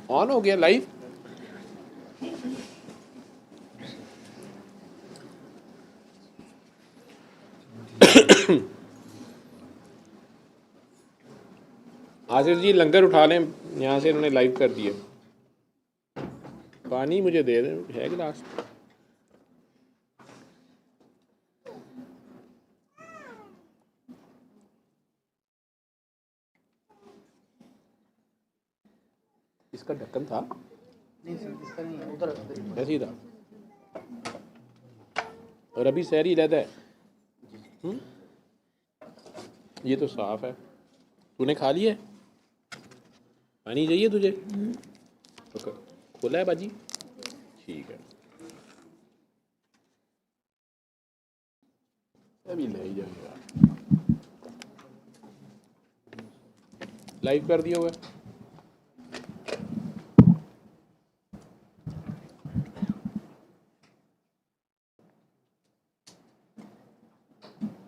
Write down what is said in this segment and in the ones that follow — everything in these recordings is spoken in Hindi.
ऑन हो गया लाइव। आसिफ जी लंगर उठा लें, यहाँ से इन्होंने लाइव कर दिया। पानी मुझे दे दें, है गिलास? इसका ढक्कन था? नहीं सर, इसका नहीं है, उधर ऐसे ही था। और अभी सहरी रहता है। ये तो साफ है। तूने खा लिया है? पानी चाहिए तुझे? तो खोला है बाजी? ठीक है, अभी ले ही जाएगा। लाइव कर दिया हुआ है।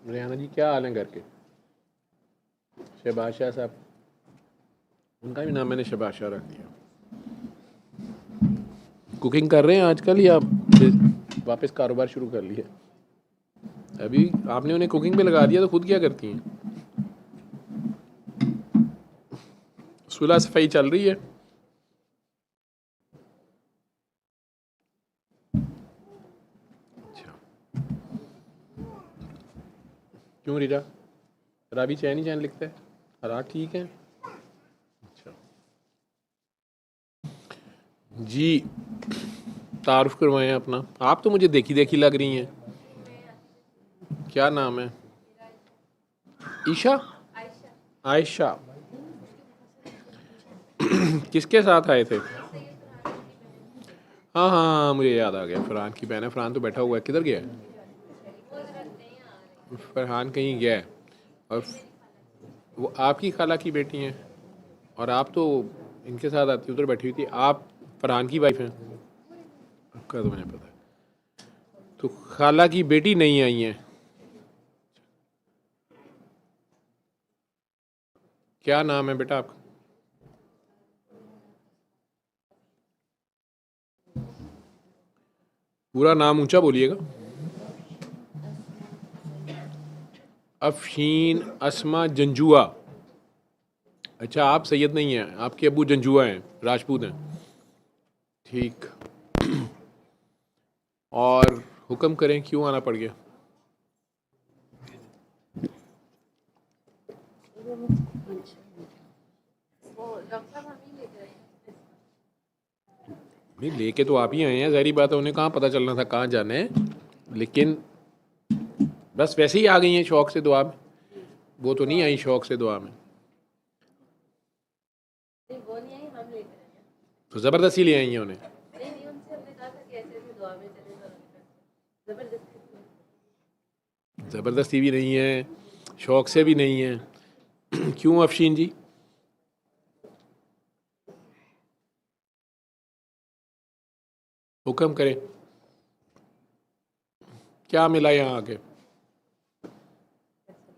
रेहाना जी क्या हाल है घर के? शहबाज शाह साहब, उनका भी नाम मैंने शहबाज शाह रख दिया। कुकिंग कर रहे हैं आजकल या वापस कारोबार शुरू कर लिया? अभी आपने उन्हें कुकिंग पे लगा दिया तो खुद क्या करती हैं? सुलह सफाई चल रही है। अच्छा, क्यों रिजा? राबी चैन ही चैन लिखता है। हालात ठीक है। अच्छा जी, तारुफ करवाएं अपना। आप तो मुझे देखी देखी लग रही हैं। क्या नाम है? ईशा? आयशा। किसके साथ आए थे? हाँ हाँ हाँ, मुझे याद आ गया, फरहान की बहन है। फरहान तो बैठा हुआ है, किधर गया है? फरहान कहीं गया है। और वो आपकी खाला की बेटी हैं, और आप तो इनके साथ आती उधर बैठी हुई थी। आप फरहान की वाइफ हैं? आपका तो मुझे पता है। तो खाला की बेटी नहीं आई है? क्या नाम है बेटा आपका? पूरा नाम ऊंचा बोलिएगा। अफशीन अस्मा जंजुआ। अच्छा, आप सैयद नहीं हैं, आपके अबू जंजुआ हैं, राजपूत हैं। ठीक। और हुक्म करें, क्यों आना पड़ गया? नहीं, लेके तो आप ही आए हैं, ज़ाहिर बात है। उन्हें कहाँ पता चलना था कहाँ जाना है, लेकिन बस वैसे ही आ गई हैं शौक से दुआ में। वो तो नहीं आई शौक से दुआ में, तो ज़बरदस्ती ले आई हैं उन्हें। ज़बरदस्ती भी नहीं है, शौक से भी नहीं है। क्यों अफशीन जी? हुक्म करें, क्या मिला यहाँ आके?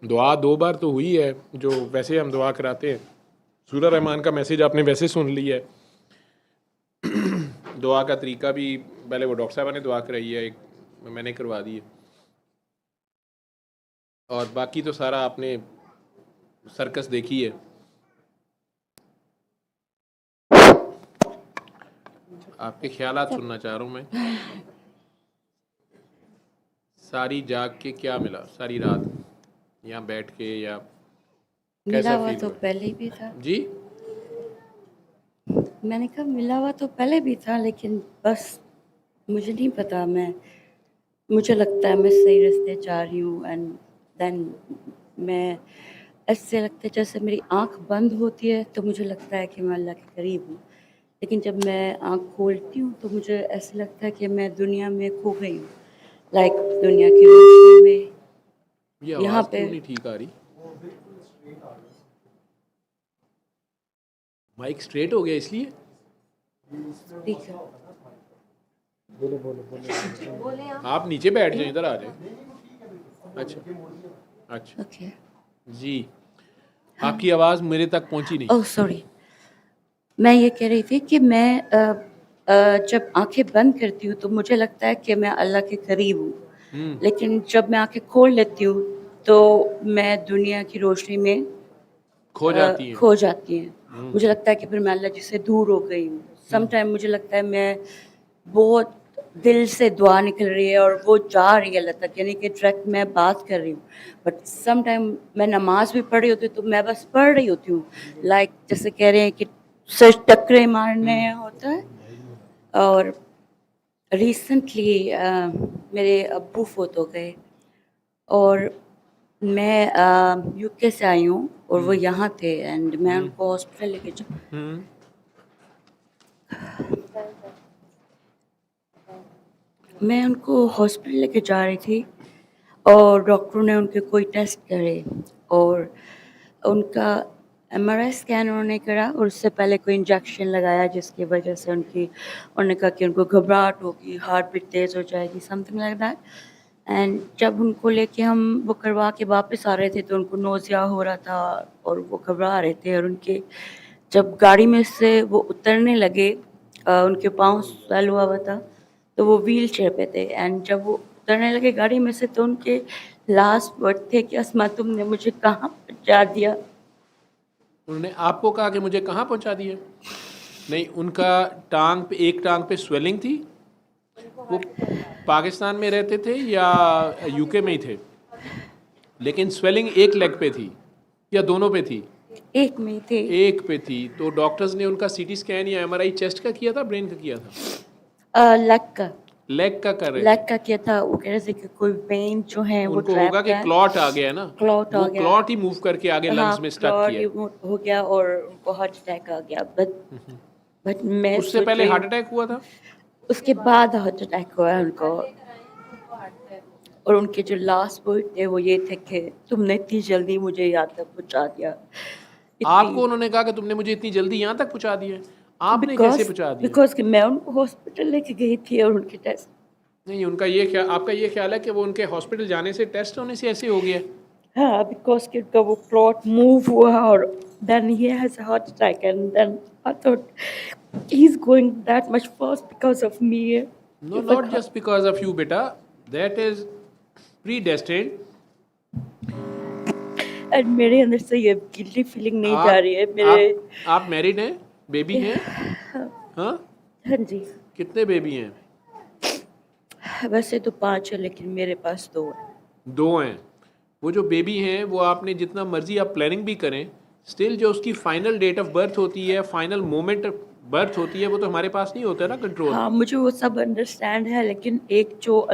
दुआ 2 बार तो हुई है, जो वैसे हम दुआ कराते हैं। सूरह रहमान का मैसेज आपने वैसे सुन लिया है। दुआ का तरीका भी पहले वो डॉक्टर साहब ने दुआ कराई है, एक मैंने करवा दी है, और बाकी तो सारा आपने सर्कस देखी है। आपके ख्यालात सुनना चाह रहा हूँ मैं। सारी जाग के क्या मिला सारी रात यहाँ बैठ के, या मिला कैसा हुआ फील तो हुआ? पहले भी था। जी, मैंने कहा मिला हुआ तो पहले भी था, लेकिन बस मुझे नहीं पता। मुझे लगता है मैं सही रास्ते जा रही हूँ, एंड देन मैं ऐसे लगता है जैसे मेरी आंख बंद होती है तो मुझे लगता है कि मैं अल्लाह के करीब हूँ, लेकिन जब मैं आंख खोलती हूँ तो मुझे ऐसे लगता है कि मैं दुनिया में खो गई हूँ, लाइक दुनिया की रोशनी में। ये यहाँ आवाज़ पे क्यों नहीं ठीक आ रही? माइक स्ट्रेट हो गया इसलिए? स्पीकर आप नीचे बैठ जाए, इधर आ जाए। अच्छा अच्छा ओके। जी, हाँ, आपकी आवाज़ मेरे तक पहुंची नहीं। Oh sorry. मैं ये कह रही थी कि मैं जब आंखें बंद करती हूँ तो मुझे लगता है कि मैं अल्लाह के करीब हूँ, लेकिन जब मैं आंखें खोल लेती हूँ तो मैं दुनिया की रोशनी में खो जाती हैं। खो जाती हैं। मुझे लगता है कि फिर मैं अल्लाह जी से दूर हो गई हूँ। समटाइम मुझे लगता है मैं बहुत दिल से दुआ निकल रही है और वो जा रही है अल्लाह तक, यानी कि डायरेक्ट मैं बात कर रही हूँ। बट समटाइम मैं नमाज़ भी पढ़ रही होती हूँ, तो मैं बस पढ़ रही होती हूँ। लाइक जैसे कह रहे हैं कि सच टकरे मारने होता है। और रिसेंटली मेरे अब्बू फ़ौत हो गए और मैं यूके से आई हूँ और वो यहाँ थे एंड मैं उनको हॉस्पिटल लेके मैं उनको हॉस्पिटल लेके जा रही थी और डॉक्टरों ने उनके कोई टेस्ट करे और उनका एमआरआई स्कैन उन्होंने करा और उससे पहले कोई इंजेक्शन लगाया जिसकी वजह से उन्होंने कहा कि उनको घबराहट होगी, हार्ट बीट तेज़ हो जाएगी, समथिंग लाइक दैट। एंड जब उनको लेके हम वो करवा के वापस आ रहे थे तो उनको नोज़िया हो रहा था और वो घबरा रहे थे और उनके जब गाड़ी में से वो उतरने लगे उनके पाँव स्वेल हुआ था, तो वो व्हील चेयर पे थे एंड जब वो उतरने लगे गाड़ी में से तो उनके लास्ट वर्ड थे कि अस्मा तुमने मुझे कहाँ पहुँचा दिया। उन्होंने आपको कहा कि मुझे कहाँ पहुंचा दिए? नहीं, उनका एक टांग पे स्वेलिंग थी। वो पाकिस्तान में रहते थे या यूके में ही थे? लेकिन स्वेलिंग एक लेग पे थी या दोनों पे थी? एक में थे। एक पे थी। तो डॉक्टर्स ने उनका सीटी स्कैन या एमआरआई चेस्ट का किया था, ब्रेन का किया था? लेग का कर रहे थे। लेग का किया था। वो कह रहे थे कि कोई वेन जो है वो उनको होगा ट्रैप कि है, क्लॉट आ गया ना, क्लॉट आ वो गया। क्लॉट ही मूव करके आगे लंग्स में स्टक क्लॉट किया। हो गया और उनको हार्ट अटैक आ गया। बट मैं उससे सोच पहले रही हार्ट हूँ अटैक हुआ था? उसके बाद हार्ट अटैक हुआ है उनको और उनके जो लास्ट वर्ड थे वो ये थे कि तुमने इतनी जल्दी मुझे यहाँ तक पहुँचा दिया। आपको उन्होंने कहा कि तुमने मुझे इतनी जल्दी यहाँ तक पहुँचा दिया है? आपने कैसे पहुँचा दिया? बिकॉज कि मैं उनको हॉस्पिटल लेके गई थी और उनके टेस्ट। नहीं, उनका ये ख्याल, आपका ये ख्याल है कि वो उनके हॉस्पिटल जाने से, टेस्ट होने से ऐसे हो गया? हाँ, बिकॉज कि उनका वो क्लॉट मूव हुआ और then he has a heart attack and then I thought he is going that much fast because of me. No, not just because of you बेटा, दैट इज प्रीडेस्टिन्ड। एंड मेरे अंदर से ये गिल्टी फीलिंग नहीं जा रही है मेरे। आप मैरिड हैं? बेबी हैं? हाँ? हाँ जी, कितने बेबी हैं? वैसे तो 5 है लेकिन मेरे पास 2 है। 2 हैं। वो जो बेबी हैं वो आपने जितना मर्जी आप प्लानिंग भी करें, स्टिल जो उसकी फाइनल डेट ऑफ बर्थ होती है, फाइनल मोमेंट बर्थ होती है, वो तो हमारे पास नहीं होता ना कंट्रोल। हाँ, मुझे वो सब अंडरस्टैंड है लेकिन एक जो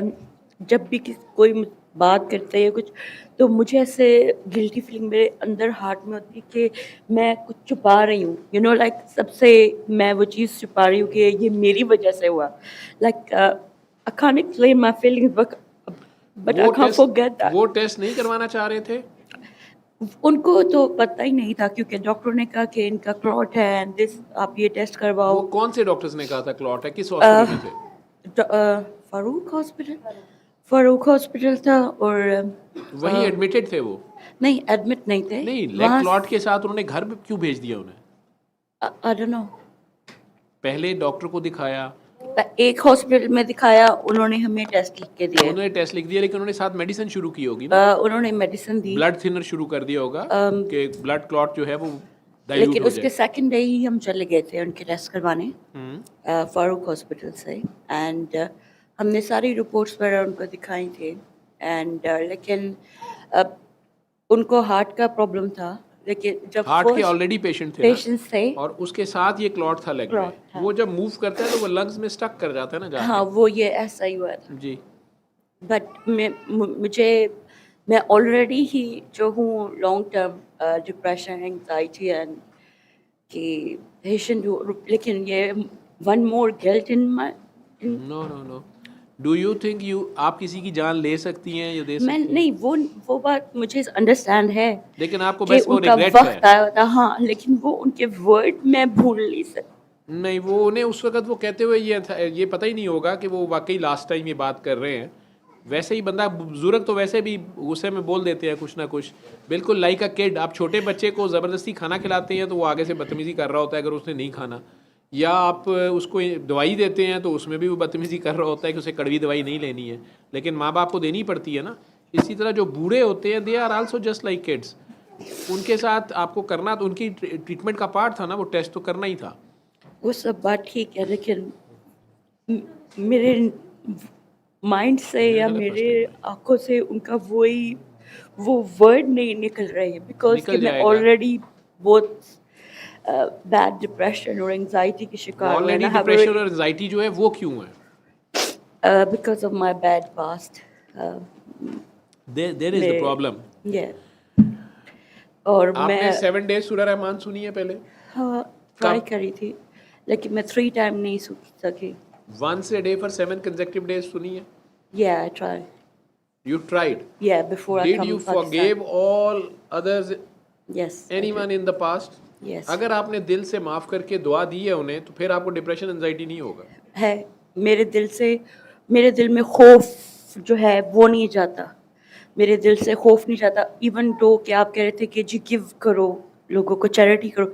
जब भी कोई बात करते है कुछ तो मुझे ऐसे गिल्टी फीलिंग मेरे अंदर हार्ट में होती है कि मैं कुछ छुपा रही हूँ, यू नो, लाइक सबसे मैं वो चीज़ छुपा रही हूँ कि ये मेरी वजह से हुआ। Like I can't explain my feelings but I can't forget that. वो टेस्ट नहीं करवाना चाह रहे थे? उनको तो पता ही नहीं था क्योंकि डॉक्टर ने कहा कि इनका क्लॉट है एंड दिस आप ये टेस्ट करवाओ। वो कौन से डॉक्टर्स ने कहा था क्लॉट है? किस हॉस्पिटल में थे? फारूक हॉस्पिटल था और वहीं एडमिटेड थे वो? नहीं, एडमिट नहीं थे। नहीं, लेग क्लॉट के साथ उन्होंने घर में क्यों भेज दिया उन्हें? I don't know. पहले डॉक्टर को दिखाया, एक हॉस्पिटल में दिखाया, उन्होंने हमें टेस्ट लिख के दिए। उन्होंने टेस्ट लिख दिया, लेकिन उन्होंने साथ मेडिसिन शुरू की होगी ना? उन्होंने मेडिसिन दी, ब्लड थिनर शुरू कर दिया होगा कि ब्लड क्लॉट जो है वो डाइल्यूट लेकिन हो उसके जाए। सेकंड डे ही हम चले गए थे उनके टेस्ट करवाने फारूक हॉस्पिटल से एंड हमने सारी रिपोर्ट्स वगैरह उनको दिखाई थी एंड लेकिन उनको हार्ट का प्रॉब्लम था। लेकिन जब हार्ट के ऑलरेडी पेशेंट थे पेशेंट्स थे और उसके साथ ये क्लॉट था लेग में, वो जब मूव करता है तो वो लंग्स में स्टक कर जाता है ना जाके। हाँ, वो ये ऐसा ही हुआ था। जी। बट मैं ऑलरेडी ही जो हूँ long term depression, anxiety and कि पेशेंट हूँ, लेकिन ये one more guilt in my. No no no, do you think आप किसी की जान ले सकती हैं या दे सकती मैं हैं? नहीं, वो बात मुझे अंडरस्टैंड है लेकिन आपको कि बस वो उनका रिग्रेट वक्त है। आया था। हाँ, लेकिन वो उनके वर्ड मैं भूल नहीं सकती। नहीं, वो उन्हें उस वक्त वो कहते हुए ये पता ही नहीं होगा कि वो वाकई लास्ट टाइम ये बात कर रहे हैं। वैसे ही बंदा बुजुर्ग तो वैसे भी गुस्से में बोल देते हैं कुछ ना कुछ, बिल्कुल लाइक अ किड। आप छोटे बच्चे को ज़बरदस्ती खाना खिलाते हैं तो वो आगे से बदतमीज़ी कर रहा होता है अगर उसने नहीं खाना, या आप उसको दवाई देते हैं तो उसमें भी वो बदतमीज़ी कर रहा होता है कि उसे कड़वी दवाई नहीं लेनी है, लेकिन माँ बाप को देनी पड़ती है ना। इसी तरह जो बूढ़े होते हैं they are also just like kids, उनके साथ आपको करना तो उनकी ट्रीटमेंट का पार्ट था ना, वो टेस्ट तो करना ही था। वो सब बात ठीक है, लेकिन मेरे माइंड से या मेरे आंखों से उनका वो वर्ड नहीं निकल रहे हैं, बिकॉज निकल कि मैं जाएगा। ऑलरेडी बहुत बैड डिप्रेशन और एंजाइटी की शिकार हूँ, ऑलरेडी डिप्रेशन और एंजाइटी जो है वो क्यों है? Because of my bad past. There is the problem. और आपने मैं 7 डेज सूरह रहमान सुनी है पहले? हाँ ट्राई कब? करी थी, लेकिन मैं 3 टाइम नहीं सुन सकी। Once a day for 7 consecutive days सुनी है? Yeah, I tried. You tried. Yeah, before I Did come you to Pakistan. forgive all others, Yes. I anyone in the past? did. Yes. अगर आपने दिल से माफ करके दुआ दी है उन्हें तो फिर आपको डिप्रेशन एंजाइटी नहीं होगा। है मेरे दिल में खौफ जो है वो नहीं जाता, मेरे दिल से खौफ नहीं जाता। इवन दो कि आप कह रहे थे कि जी गिव करो, लोगों को चैरिटी करो,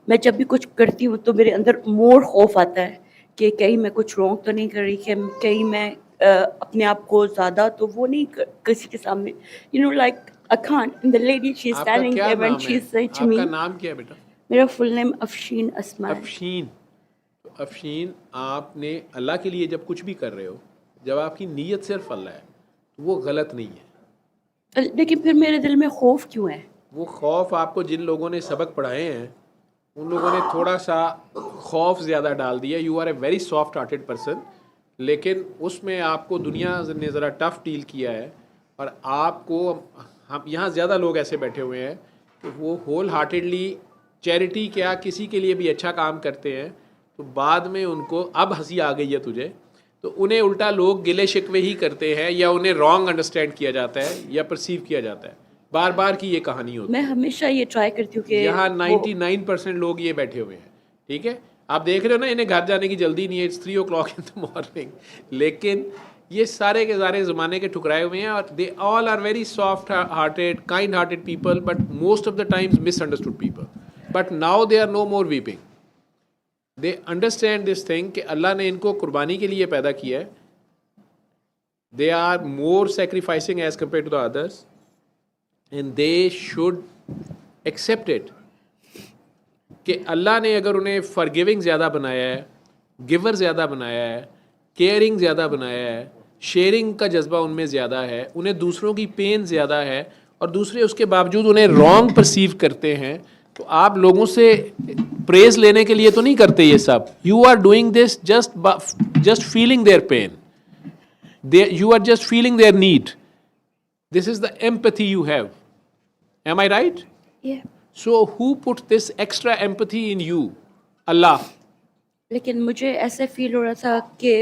मैं जब भी कुछ करती हूँ तो मेरे अंदर मोर खौफ आता है कि कहीं मैं कुछ रॉन्ग तो नहीं कर रही, कि कहीं मैं अपने आप को ज़्यादा तो वो नहीं किसी के सामने, you know like I can't. And the lady, she's आपका standing क्या there when नाम है? she said to me, आपका नाम क्या है बेटा? मेरा फुल नेम अफशीन अस्मा है। अफशीन। तो अफशीन, आपने अल्लाह के लिए जब कुछ भी कर रहे हो, जब आपकी नीयत सिर्फ अल्लाह है तो वो गलत नहीं है। लेकिन फिर मेरे दिल में खौफ क्यों है? वो खौफ आपको जिन लोगों ने सबक पढ़ाए हैं उन लोगों ने थोड़ा सा खौफ ज़्यादा डाल दिया। You are a very soft hearted person, लेकिन उसमें आपको दुनिया ने ज़रा टफ डील किया है। और आपको हम यहाँ ज़्यादा लोग ऐसे बैठे हुए हैं कि वो होल हार्टेडली चैरिटी क्या किसी के लिए भी अच्छा काम करते हैं, तो बाद में उनको अब हंसी आ गई है तुझे तो उन्हें उल्टा लोग गिले शिकवे ही करते हैं, या उन्हें रॉन्ग अंडरस्टैंड किया जाता है या परसीव किया जाता है। बार बार की ये कहानी होती है। मैं हमेशा ये ट्राई करती हूँ कि यहाँ वो- 99% लोग ये बैठे हुए हैं, ठीक है। आप देख रहे हो ना, इन्हें घर जाने की जल्दी नहीं है, it's 3 o'clock in the morning, लेकिन ये सारे के सारे ज़माने के ठुकराए हुए हैं। और they all are very soft hearted kind hearted people, but most of the times misunderstood people. But now they are no more weeping, they understand this thing कि अल्लाह ने इनको कुर्बानी के लिए पैदा किया है। They are more sacrificing as compare to the others and they should accept it कि अल्लाह ने अगर उन्हें फॉरगिविंग ज़्यादा बनाया है, गिवर ज़्यादा बनाया है, केयरिंग ज़्यादा बनाया है, शेयरिंग का जज्बा उनमें ज़्यादा है, उन्हें दूसरों की पेन ज़्यादा है, और दूसरे उसके बावजूद उन्हें रॉन्ग परसीव करते हैं, तो आप लोगों से प्रेज लेने के लिए तो नहीं करते ये सब। You are doing this just feeling their pain, you are just feeling their need. This is the empathy you have. Am I right? Yeah. So who put this extra empathy in you? Allah. लेकिन मुझे ऐसे फील हो रहा था कि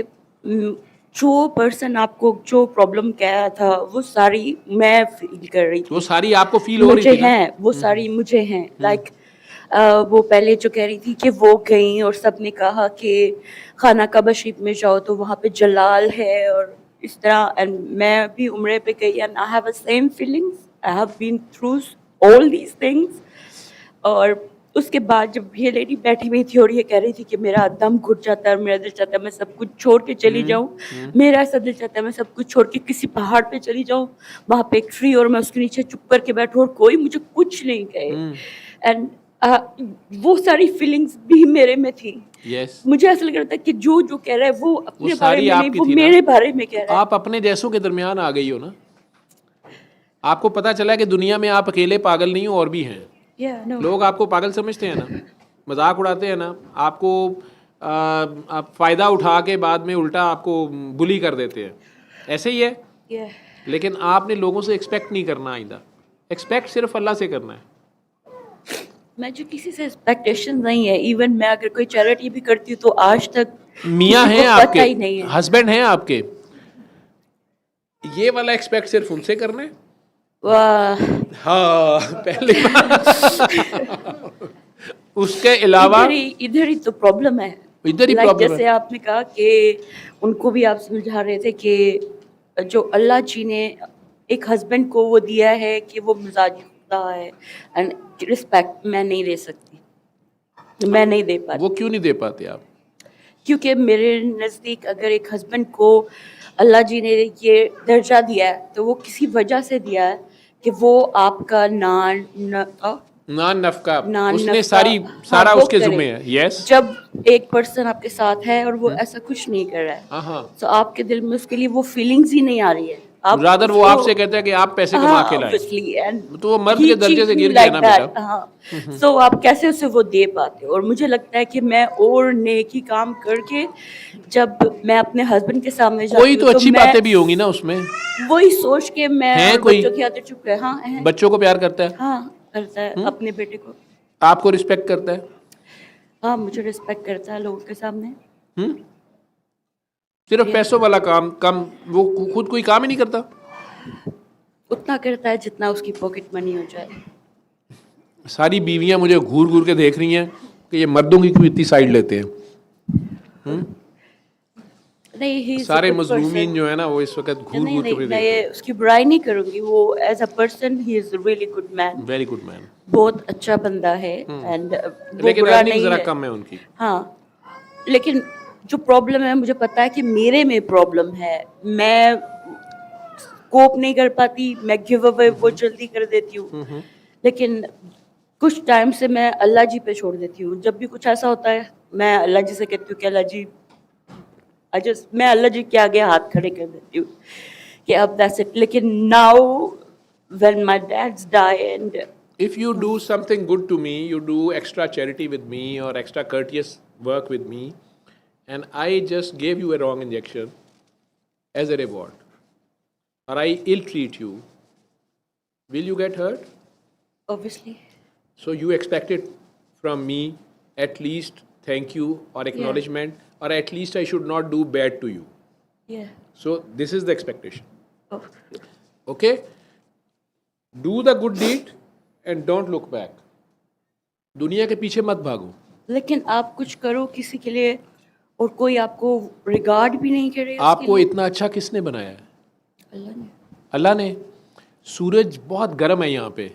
जो पर्सन आपको जो प्रॉब्लम कह रहा था वो सारी मैं फील कर रही थी। वो सारी आपको फील हो रही मुझे थी ना? हैं वो सारी मुझे हैं लाइक वो पहले जो कह रही थी कि वो गई और सबने कहा कि खाना काबा शरीफ में जाओ तो वहाँ पे जलाल है और इस तरह। एंड मैं भी उम्रे पे गई and I have the same feelings, I have been through all these things. और उसके बाद जब ये लेडी बैठी हुई थी और ये कह रही थी कि मेरा दम घुट जाता है और मेरा दिल चाहता है मैं सब कुछ छोड़ के चली जाऊं, मेरा ऐसा दिल चाहता है मैं सब कुछ छोड़ के किसी पहाड़ पे चली जाऊं, वहाँ पे एक ट्री और मैं उसके नीचे चुप करके बैठूं और कोई मुझे कुछ नहीं कहे। एंड वो सारी फीलिंग्स भी मेरे में थी। Yes. मुझे ऐसा लग रहा था कि जो जो कह रहा है वो अपने बारे सारी में नहीं, आपकी वो थी ना? मेरे बारे में कह रहा है। आप अपने जैसों के दरमियान आ गई हो ना, आपको पता चला कि दुनिया में आप अकेले पागल नहीं हो और भी हैं। Yeah, no. लोग आपको पागल समझते हैं ना, मजाक उड़ाते हैं ना, आपको आप फ़ायदा उठा के बाद में उल्टा आपको बुली कर देते हैं, ऐसे ही है। Yeah. लेकिन आपने लोगों से एक्सपेक्ट नहीं करना, आइंदा एक्सपेक्ट सिर्फ अल्लाह से करना है। मैं जो किसी से एक्सपेक्टेशन नहीं है, इवन मैं अगर कोई चैरिटी भी करती हूँ तो आज तक मियाँ किसी हैं को पता आपके, ही नहीं है। हस्बैंड हैं आपके, ये वाला एक्सपेक्ट सिर्फ उनसे करना है। वाह, हाँ, पहले उसके अलावा इधर ही तो प्रॉब्लम है। इधर ही Like प्रॉब्लम जैसे है। आपने कहा कि उनको भी आप समझा रहे थे कि जो अल्लाह जी ने एक हस्बैंड को वो दिया है कि वो मिजाज खुदा है, एंड रिस्पेक्ट मैं नहीं दे सकती, मैं नहीं दे पाती, वो क्यों नहीं दे पाते आप? क्योंकि मेरे नज़दीक अगर एक हस्बैंड को अल्लाह जी ने ये दर्जा दिया है तो वो किसी वजह से दिया है कि वो आपका नान नफका नान उसने नफ़्का, सारा वो उसके करे। जुम्मे है। यस। जब एक पर्सन आपके साथ है और वो ऐसा कुछ नहीं कर रहा है, हाँ हाँ, तो आपके दिल में उसके लिए वो फीलिंग्स ही नहीं आ रही है, आप रादर वो उसको, आपसे कहता है कि आप पैसे कमा हाँ के लाएं, ऑब्वियसली, एंड तो वो मर्द ही के दर्जे से treats गिर you गया like ना बेटा। that, हाँ। सो आप कैसे उसे वो दे पाते हो? और मुझे लगता है कि मैं और नेकी काम करके जब मैं अपने हस्बैंड के सामने कोई जाती तो हूँ तो अच्छी मैं बातें भी होंगी ना उसमें। वही सोच के मैं, हैं और कोई बच्चों की आदत चुप है, हाँ है, बच्चों को प्यार करता है, हाँ करता है अपने बेटे को, आपको रिस्पेक्ट करता है, हाँ मुझे रिस्पेक्ट करता है लोगों के सामने। सिर्फ ये पैसों वाला काम कम, वो खुद कोई काम ही नहीं करता। उतना करता है जितना उसकी पॉकेट मनी हो जाए। सारी बीवियां मुझे घूर घूर के देख रही हैं कि ये मर्दों की क्यों इतनी साइड लेते हैं। नहीं, ही इज अ सारे गुड मजलूमीन पर्सन। जो है ना वो इस वक्त घूर नहीं घूर के नहीं, मुझे मैं देख रहे ये उसकी बुराई नहीं करूंगी, वो as a person he is really good man, हैं। Very good man. बहुत अच्छा बंदा है, एंड वो लेकिन बुरा अर्निंग नहीं जरा है। कम है उनकी। हाँ, लेकिन जो प्रॉब्लम है मुझे पता है कि मेरे में प्रॉब्लम है, मैं कोप नहीं कर पाती, मैं गिव अवे बहुत जल्दी कर देती हूँ, लेकिन कुछ टाइम से मैं अल्लाह जी पे छोड़ देती हूँ। जब भी कुछ ऐसा होता है मैं अल्लाह जी से कहती हूँ कि अल्लाह जी, मैं अल्लाह जी के आगे हाथ खड़े कर देती हूँ कि अब दैट्स इट। लेकिन now when my dads die and, If you do something good to me, you do extra charity with me or extra courteous work with me, and I just gave you a wrong injection as a reward, or I ill treat you, will you get hurt? obviously, So you expected from me at least thank you or acknowledgement, or at least I should not do bad to you. yeah, So this is the expectation. oh, Okay? Do the good deed and don't look back. दुनिया के पीछे मत भागो। लेकिन आप कुछ करो किसी के लिए और कोई आपको रिगार्ड भी नहीं करे उसके आपको लिए। इतना अच्छा किसने बनाया है? अल्लाह ने। अल्लाह ने। सूरज बहुत गर्म है यहाँ पे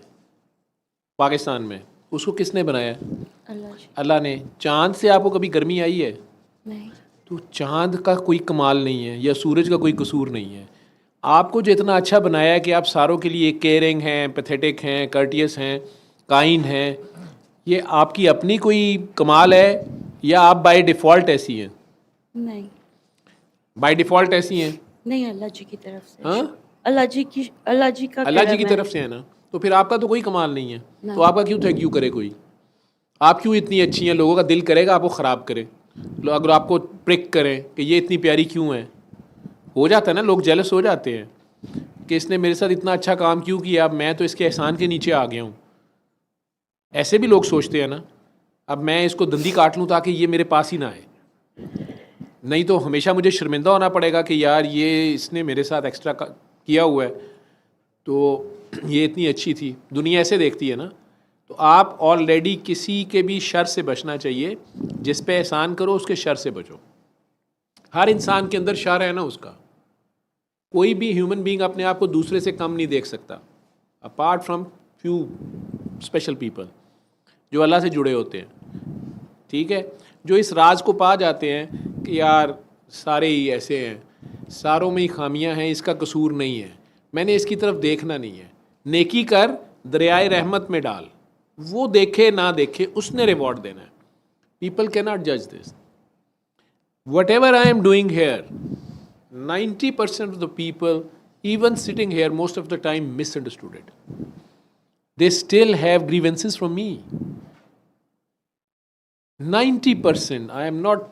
पाकिस्तान में, उसको किसने बनाया है? अल्लाह जी। अल्लाह ने। चांद से आपको कभी गर्मी आई है? नहीं, तो चांद का कोई कमाल नहीं है या सूरज का कोई कसूर नहीं है। आपको जो इतना अच्छा बनाया है कि आप सारों के लिए केयरिंग हैं, पैथेटिक हैं, कर्टियस हैं, काइंड हैं, ये आपकी अपनी कोई कमाल है या आप बाय डिफ़ॉल्ट ऐसी हैं? नहीं, बाय डिफ़ॉल्ट ऐसी हैं? नहीं, अल्लाह जी की तरफ से। हाँ? अल्लाह जी की, अल्लाह जी का अल्लाह जी करम की है। तरफ से है ना, तो फिर आपका तो कोई कमाल नहीं है। नहीं। तो आपका क्यों थैंक यू करे कोई? आप क्यों इतनी अच्छी हैं? लोगों का दिल करेगा आपको ख़राब करे, लोग अगर आपको प्रिक करें कि ये इतनी प्यारी क्यों है। हो जाता है ना, लोग जेलस हो जाते हैं कि इसने मेरे साथ इतना अच्छा काम क्यों किया, अब मैं तो इसके एहसान के नीचे आ गया हूँ। ऐसे भी लोग सोचते हैं ना, अब मैं इसको दंदी काट लूँ ताकि ये मेरे पास ही ना आए, नहीं तो हमेशा मुझे शर्मिंदा होना पड़ेगा कि यार ये इसने मेरे साथ एक्स्ट्रा किया हुआ है, तो ये इतनी अच्छी थी। दुनिया ऐसे देखती है ना। तो आप ऑलरेडी किसी के भी शर से बचना चाहिए, जिस पे एहसान करो उसके शर से बचो। हर इंसान के अंदर शर है ना उसका। कोई भी ह्यूमन बीइंग अपने आप को दूसरे से कम नहीं देख सकता, apart from few special people जो अल्लाह से जुड़े होते हैं। ठीक है, जो इस राज को पा जाते हैं कि यार सारे ही ऐसे हैं, सारों में ही खामियां हैं, इसका कसूर नहीं है, मैंने इसकी तरफ देखना नहीं है। नेकी कर, दरियाए रहमत में डाल, वो देखे ना देखे उसने रिवॉर्ड देना है। पीपल कैन नॉट जज this. Whatever I am doing here, 90% of the people, even sitting here most of the time, misunderstood it. They still have grievances from me. 90%. I am not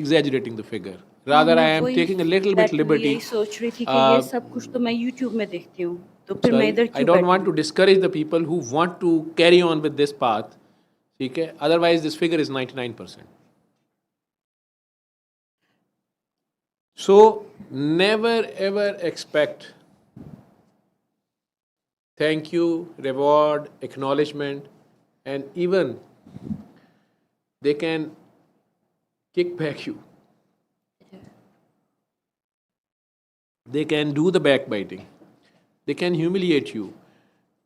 exaggerating the figure. Rather, I am taking a little bit liberty. यही सोच रही थी कि ये सब कुछ तो मैं YouTube में देखती हूँ, तो फिर मैं Sorry, इधर I क्यों don't want बैठी to discourage the people who want to carry on with this path. ठीक है? Otherwise, this figure is 99%. So, never ever expect thank you, reward, acknowledgement, and even they can kick back you. they can do the backbiting, they can humiliate you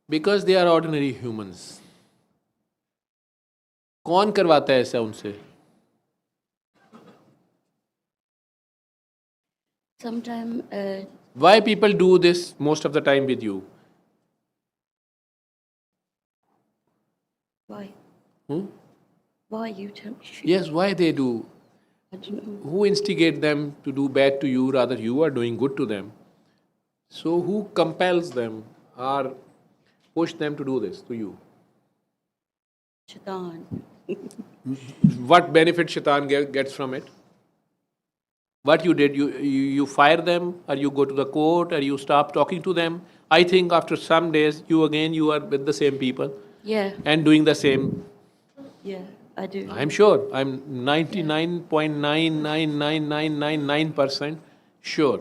because they are ordinary humans. कौन करवाता है ऐसा उनसे? Sometimes, Why people do this most of the time with you? why? Hmm? Why you tell me? Yes, why they do? I don't know. Who instigate them to do bad to you? Rather, you are doing good to them. So, who compels them or push them to do this to you? Shaitan. What benefit Shaitan gets from it? What you did, you fire them, or you go to the court, or you stop talking to them. I think after some days, you are with the same people Yeah, and doing the same. yeah, I do. I'm sure. I'm 99.99999% sure.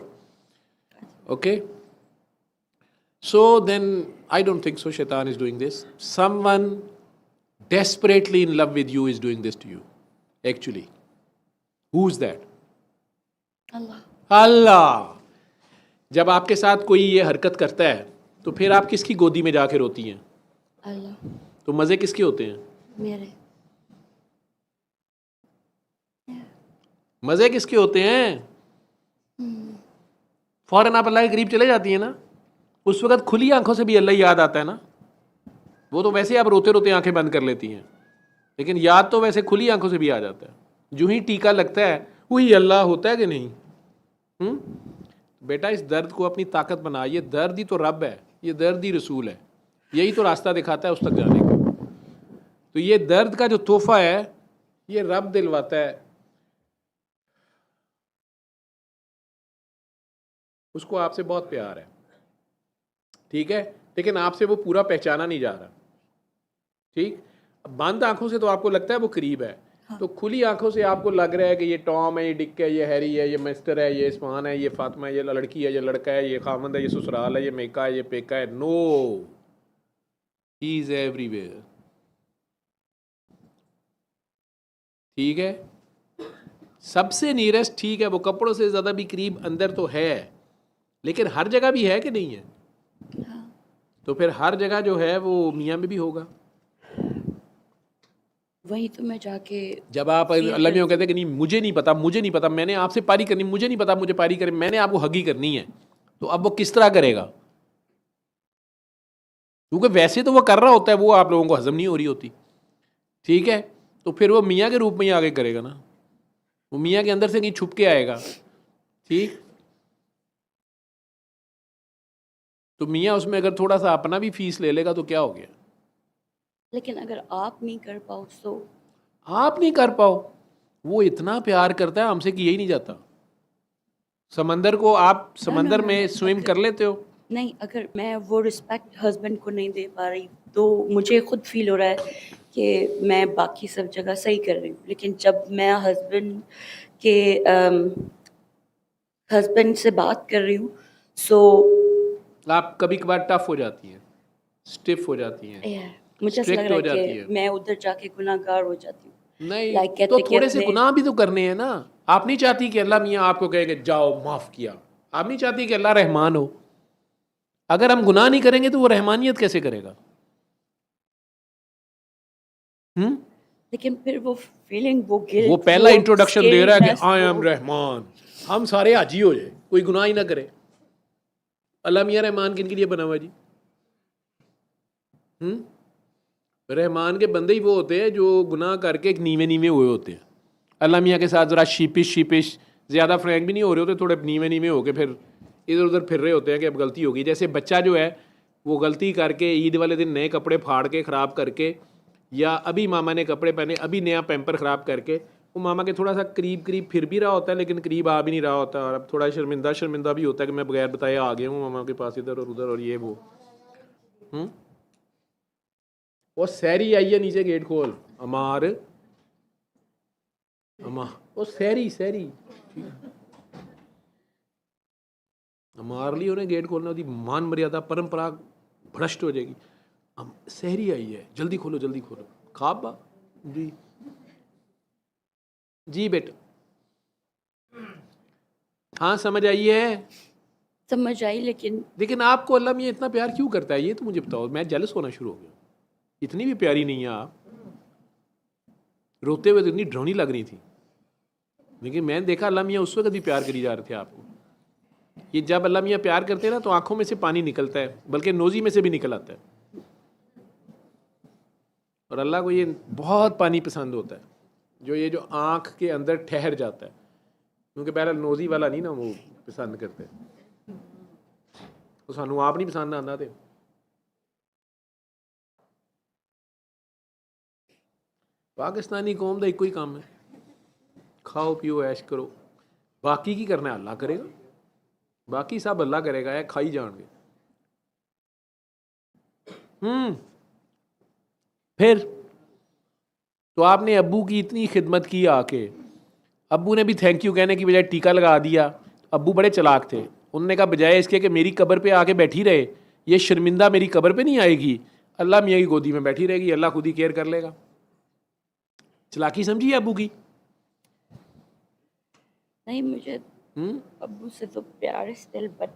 Okay? So then, I don't think so Shaitan is doing this. Someone desperately in love with you is doing this to you. Actually. Who's that? Allah. अल्लाह. जब आपके साथ कोई ये हरकत करता है तो फिर आप किसकी गोदी में जाके रोती हैं? Allah. तो मज़े किसके होते हैं? मेरे. मज़े किसके होते हैं? फौरन आप अल्लाह के करीब चले जाती हैं ना, उस वक्त खुली आंखों से भी अल्लाह याद आता है ना. वो तो वैसे आप रोते रोते आंखें बंद कर लेती हैं, लेकिन याद तो वैसे खुली आंखों से भी आ जाता है. जो ही टीका लगता है वही अल्लाह होता है कि नहीं? बेटा, इस दर्द को अपनी ताकत बना. ये दर्द ही तो रब है, ये दर्द ही रसूल है, यही तो रास्ता दिखाता है उस तक जाने का. तो ये दर्द का जो तोहफा है ये रब दिलवाता है. उसको आपसे बहुत प्यार है, ठीक है, लेकिन आपसे वो पूरा पहचाना नहीं जा रहा. ठीक, बंद आंखों से तो आपको लगता है वो करीब है. तो खुली आंखों से आपको लग रहा है कि ये टॉम है, ये डिक है, ये हैरी है, ये मिस्टर है, ये इस्मान है, ये फातिमा है, ये लड़की है, ये लड़का है, ये खामंद है, ये ससुराल है, ये मेका है, ये पेका है. No, he is everywhere. ठीक है, सबसे नियरेस्ट. ठीक है, वो कपड़ों से ज़्यादा भी करीब अंदर तो है, लेकिन हर जगह भी है कि नहीं है? तो फिर हर जगह जो है वो मियाँ में भी होगा. वही तो मैं जाके. जब आप अल्लाह में कहते हैं कि नहीं मुझे नहीं पता, मुझे नहीं पता, मैंने आपसे पारी करनी, मुझे नहीं पता, मुझे पारी करें, मैंने आपको हगी करनी है, तो अब वो किस तरह करेगा? क्योंकि वैसे तो वो कर रहा होता है, वो आप लोगों को हजम नहीं हो रही होती. ठीक है, तो फिर वो मियाँ के रूप में ही आगे करेगा ना, वो मियाँ के अंदर से कहीं छुप के आएगा. ठीक, तो मियाँ उसमें अगर थोड़ा सा अपना भी फीस ले लेगा तो क्या हो गया? लेकिन अगर आप नहीं कर पाओ तो? आप नहीं कर पाओ, वो इतना प्यार करता है हमसे कि यही नहीं जाता. समंदर को आप समंदर में स्विम कर लेते हो? नहीं, अगर मैं वो रिस्पेक्ट हस्बैंड को नहीं दे पा रही तो मुझे खुद फील हो रहा है कि मैं बाकी सब जगह सही कर रही हूँ. लेकिन जब मैं हस्बैंड से बात कर रही हूँ सो आप कभी कभार टफ हो जाती हैं, स्टिफ हो जाती हैं, मुझे ऐसा लग रहा है कि मैं उधर जाके गुनाहगार हो जाती हूँ. नहीं, कहते तो कि थोड़े से अपने- गुनाह भी तो करने हैं ना. आप नहीं चाहती कि अल्लाह मियाँ आपको कहे कि जाओ माफ़ किया. आप नहीं चाहती कि अल्लाह रहमान हो. अगर हम गुनाह नहीं करेंगे तो वो रहमानियत कैसे करेगा? लेकिन फिर वो फीलिंग, वो गिल्ट, वो पहला इंट्रोडक्शन दे रहा है कि scariness, आई एम रहमान, हम सारे हाजी हो जाए, कोई गुनाह ही ना करे. अल्लाह मियाँ रहमान किन के लिए बना हुआ जी? रहमान के बंदे ही वो होते हैं जो गुनाह करके एक नीवे नीवे हुए होते हैं. अल्लाह मियाँ के साथ ज़रा शीपिश ज़्यादा फ्रैंक भी नहीं हो रहे होते, थोड़े नीवे नीवे होके फिर इधर उधर फिर रहे होते हैं कि अब गलती होगी. जैसे बच्चा जो है वो गलती करके ईद वाले दिन नए कपड़े फाड़ के ख़राब करके, या अभी मामा ने कपड़े पहने, अभी नया पैम्पर ख़राब करके, वो मामा के थोड़ा सा करीब फिर भी रहा होता है, लेकिन करीब आ भी नहीं रहा होता, और अब थोड़ा शर्मिंदा भी होता है कि मैं बगैर बताए आ गया हूँ मामा के पास इधर और उधर और ये वो. वो सहरी आई है नीचे, गेट खोल अमार वो सहरी अमार ली उन्हें गेट खोलना, उसकी मान मर्यादा परंपरा भ्रष्ट हो जाएगी. सहरी आई है, जल्दी खोलो खाबा जी बेटा. हाँ समझ आई है. समझ आई, लेकिन लेकिन आपको अल्लाह मियाँ इतना प्यार क्यों करता है, ये तो मुझे बताओ। मैं जेलस होना शुरू हो गया। इतनी भी प्यारी नहीं है आप। रोते हुए तो इतनी ड्रोनी लग रही थी, लेकिन मैंने देखा अल्लाह मियाँ उस वक्त भी प्यार करी जा रहे थे आपको। ये जब अल्लाह मियाँ प्यार करते हैं ना तो आंखों में से पानी निकलता है, बल्कि नोज़ी में से भी निकल आता है। और अल्लाह को ये बहुत पानी पसंद होता है, जो ये जो आँख के अंदर ठहर जाता है, क्योंकि पहला नोज़ी वाला नहीं ना वो पसंद करते। तो सानू आप नहीं पसंद आंदा ते पाकिस्तानी कौम का एको ही काम है, खाओ पियो ऐश करो। बाकी की करना है अल्लाह करेगा, बाकी सब अल्लाह करेगा, है खाई जाएंगे। फिर तो आपने अब्बू की इतनी खिदमत की आके, अब्बू ने भी थैंक यू कहने की बजाय टीका लगा दिया। अब्बू बड़े चलाक थे, उन्होंने कहा बजाय इसके कि मेरी कब्र पे आके बैठी रहे, ये शर्मिंदा मेरी कब्र पे नहीं आएगी, अल्लाह मियाँ की गोदी में बैठी रहेगी, अल्लाह खुद ही केयर कर लेगा। चलाकी समझी अब्बू की? नहीं, मुझे अब्बू से तो प्यार है स्टिल, बट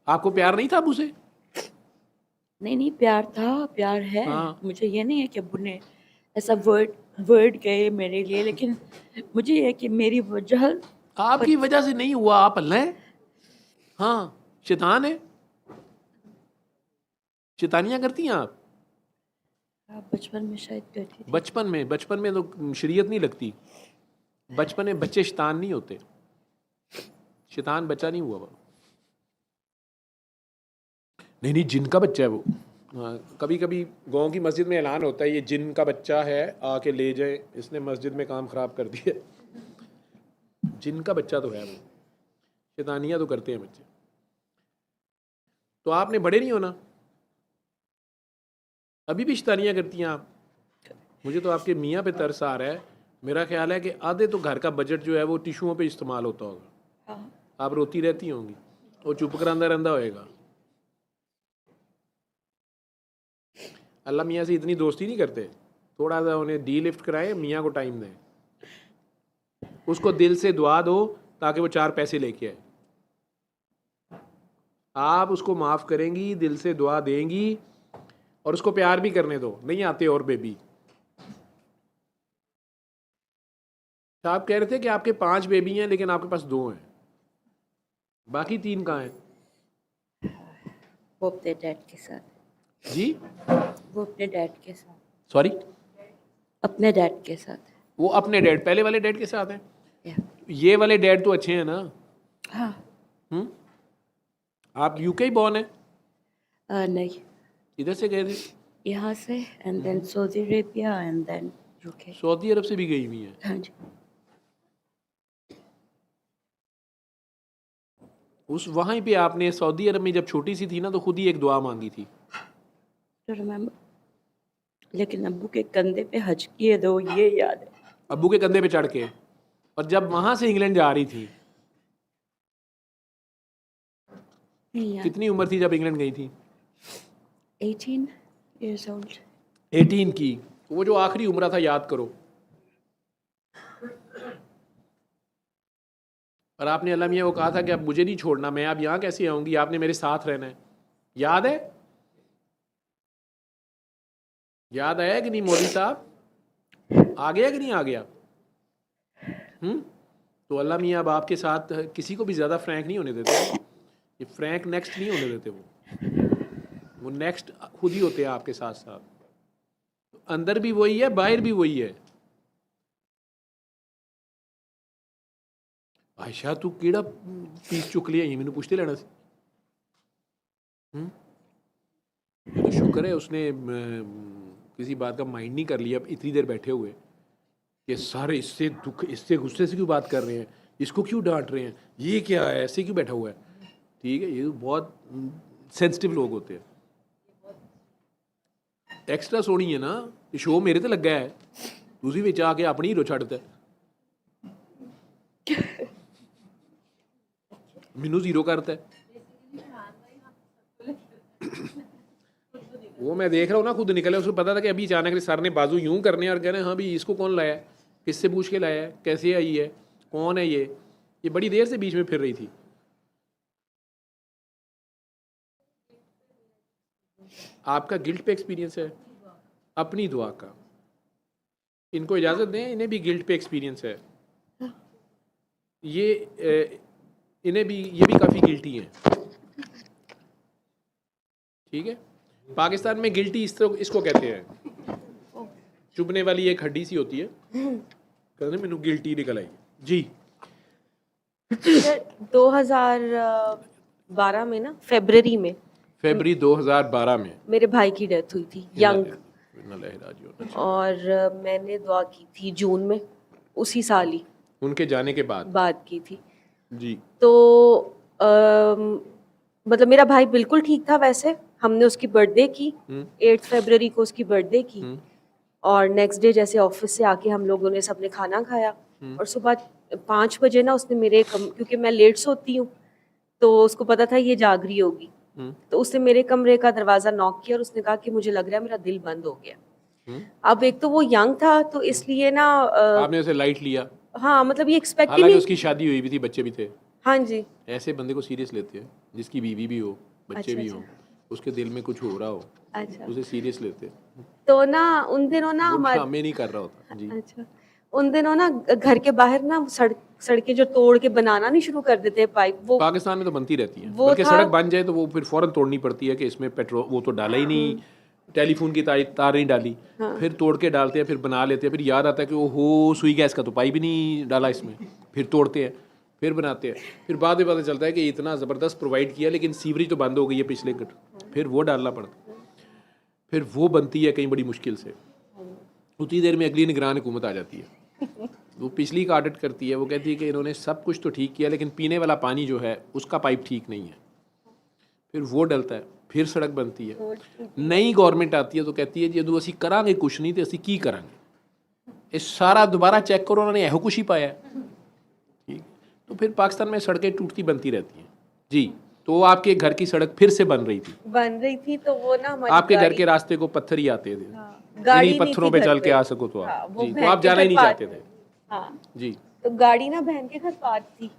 आपको प्यार नहीं था अब्बू से? नहीं प्यार था, प्यार है। हाँ। मुझे ये नहीं है कि अब्बू ने ऐसा वर्ड गए मेरे लिए, लेकिन मुझे ये है कि मेरी वजह आपकी वजह से नहीं हुआ, आप अल्लाह हैं। हाँ, शैतान है, शैतानियाँ करती हैं आप। बचपन में शायद करती थी। बचपन में तो शरीयत नहीं लगती। बचपन में बच्चे शैतान नहीं होते, शैतान बच्चा नहीं हुआ वो। नहीं जिन का बच्चा है वो। हाँ, कभी कभी गांव की मस्जिद में ऐलान होता है ये जिन का बच्चा है, आके ले जाए, इसने मस्जिद में काम खराब कर दिया। जिन का बच्चा तो है वो, शैतानियाँ तो करते हैं बच्चे। तो आपने बड़े नहीं होना, अभी भी शैतानियाँ करती हैं आप। मुझे तो आपके मियाँ पे तरस आ रहा है। मेरा ख्याल है कि आधे तो घर का बजट जो है वो टिशुओं पे इस्तेमाल होता होगा। हाँ। आप रोती रहती होंगी, वो चुप करांदा रहंदा होएगा। अल्लाह मियाँ से इतनी दोस्ती नहीं करते, थोड़ा सा उन्हें डी लिफ्ट कराएं, मियाँ को टाइम दें, उसको दिल से दुआ दो ताकि वो 4 पैसे लेके आए। आप उसको माफ़ करेंगी, दिल से दुआ देंगी, और उसको प्यार भी करने दो। नहीं आते और बेबी। आप कह रहे थे कि आपके 5 बेबी हैं लेकिन आपके पास 2 हैं, बाकी 3 कहाँ हैं? वो अपने डैड के साथ। जी, वो अपने डैड के साथ। सॉरी, अपने डैड के साथ। वो अपने डैड, पहले वाले डैड के साथ हैं। या ये वाले डैड तो अच्छे हैं ना? हाँ। आप यूके बॉर्न है? नहीं, इधर से गए थे? यहाँ से and then Saudi Arabia and then UK. सऊदी अरब से भी गई हुई हैं? हाँ जी। उस वहीं पे आपने सऊदी अरब में जब छोटी सी थी ना तो खुद ही एक दुआ मांगी थी। तो रिमेम्बर, लेकिन अब्बू के कंधे पे हज किए दो, ये याद है। अब्बू के कंधे पे चढ़ के, और जब वहां से इंग्लैंड जा रही थी, नहीं याद। कितनी उम्र थी जब इंग्लैंड गई थी? 18 years old। 18 की, वो जो आखिरी उम्र था याद करो। और आपने अल्लाह मियाँ को कहा था कि अब मुझे नहीं छोड़ना, मैं अब यहाँ कैसे आऊँगी, आपने मेरे साथ रहना है। याद है? याद आया कि नहीं मोदी साहब? आ गया कि नहीं आ गया? तो अल्लाह मियाँ अब आपके साथ किसी को भी ज़्यादा फ्रैंक नहीं होने देते। ये फ्रैंक नेक्स्ट नहीं होने देते, वो नेक्स्ट खुद ही होते हैं आपके साथ साथ। तो अंदर भी वही है, बाहर भी वही है। आयशा तू केड़ा पीस चुक लिया, ये मैंने पूछते लेना सी। तो शुक्र है उसने किसी बात का माइंड नहीं कर लिया। अब इतनी देर बैठे हुए ये सारे इससे दुख, इससे गुस्से से क्यों बात कर रहे हैं, इसको क्यों डांट रहे हैं, ये क्या है, ऐसे क्यों बैठा हुआ है। ठीक है, ये बहुत सेंसिटिव लोग होते हैं। एक्स्ट्रा सोनी है ना, ये शो मेरे तो लगा है, तुझी विच आके अपनी हीरो छड्डता मैनू जीरो करता है। वो मैं देख रहा हूँ ना, खुद निकले, उसको पता था कि अभी अचानक सर ने बाजू यूं करने और कहने हाँ भी इसको कौन लाया है, किससे पूछ के लाया है, कैसे आई है, कौन है ये बड़ी देर से बीच में फिर रही थी। आपका गिल्ट पे एक्सपीरियंस है? अपनी दुआ का। इनको इजाज़त दें, इन्हें भी गिल्ट पे एक्सपीरियंस है। ये भी काफ़ी गिल्टी हैं। ठीक है, पाकिस्तान में गिल्टी इसको कहते हैं, चुभने वाली एक हड्डी सी होती है, कहते मैंने गिल्टी निकल आई जी। 2012 में ना फरवरी 2012 में मेरे भाई की डेथ हुई थी, यंग। अच्छा। और मैंने दुआ की थी जून में, उसी साल ही उनके जाने के बाद बात की थी जी। तो मतलब मेरा भाई बिल्कुल ठीक था। वैसे हमने उसकी बर्थडे की 8 फरवरी को उसकी बर्थडे की, और नेक्स्ट डे जैसे ऑफिस से आके हम लोगों ने सबने खाना खाया, और सुबह 5 बजे ना उसने क्योंकि मैं लेट सोती हूँ तो उसको पता था ये जाग रही होगी, तो उसने मेरे कमरे का दरवाजा नॉक किया और उसने कहा कि मुझे लग रहा है मेरा दिल बंद हो गया। अब एक तो वो यंग था तो इसलिए ना आपने उसे लाइट लिया? हाँ, मतलब ये एक्सपेक्ट ही हालांकि नहीं। उसकी शादी हुई भी थी, बच्चे भी थे। हाँ जी। ऐसे बंदे को सीरियस लेते हैं जिसकी बीवी भी हो, बच्चे अच्छा, भी हो, उसके दिल में कुछ हो रहा हो, अच्छा। उसे सीरियस लेते हैं। तो ना उन दिनों ना वो हमारे ड्रामे नहीं कर रहा होता जी। अच्छा, उन दिनों ना घर के बाहर ना सड़कें जो तोड़ के बनाना नहीं शुरू कर देते पाइप, वो पाकिस्तान में तो बनती रहती है, वो बल्कि था। सड़क बन जाए तो वो फिर फौरन तोड़नी पड़ती है कि इसमें पेट्रोल वो तो डाला ही नहीं, टेलीफोन की तार नहीं डाली, फिर तोड़ के डालते हैं, फिर बना लेते हैं, फिर याद आता है कि ओहो सुई गैस का तो पाइप भी नहीं डाला इसमें, फिर तोड़ते हैं, फिर बनाते हैं, फिर बाद में पता चलता है कि इतना ज़बरदस्त प्रोवाइड किया लेकिन सीवरेज तो बंद हो गई है पिछले फिर वो डालना पड़ता है, फिर वो बनती है कहीं बड़ी मुश्किल से। उतनी देर में अगली निगरान हुकूमत आ जाती है, वो पिछली का ऑडिट करती है, वो कहती है कि इन्होंने सब कुछ तो ठीक किया लेकिन पीने वाला पानी जो है उसका पाइप ठीक नहीं है, फिर वो डलता है, फिर सड़क बनती है। नई गवर्नमेंट आती है तो कहती है जदों असी करांगे कुछ नहीं तो असी की करांगे, ये सारा दोबारा चेक करो, उन्होंने यहो कुछ ही पाया ठीक। तो फिर पाकिस्तान में सड़कें टूटती बनती रहती हैं जी। तो आपके घर की सड़क फिर से बन रही थी तो वो ना आपके घर के रास्ते को पत्थर ही आते थे, गाड़ी इन्हीं पत्थरों पे चल के आ सको तो आप जी, तो आप जाना ही नहीं चाहते थे हाँ जी। तो गाड़ी ना बहन के घर पार्क थी,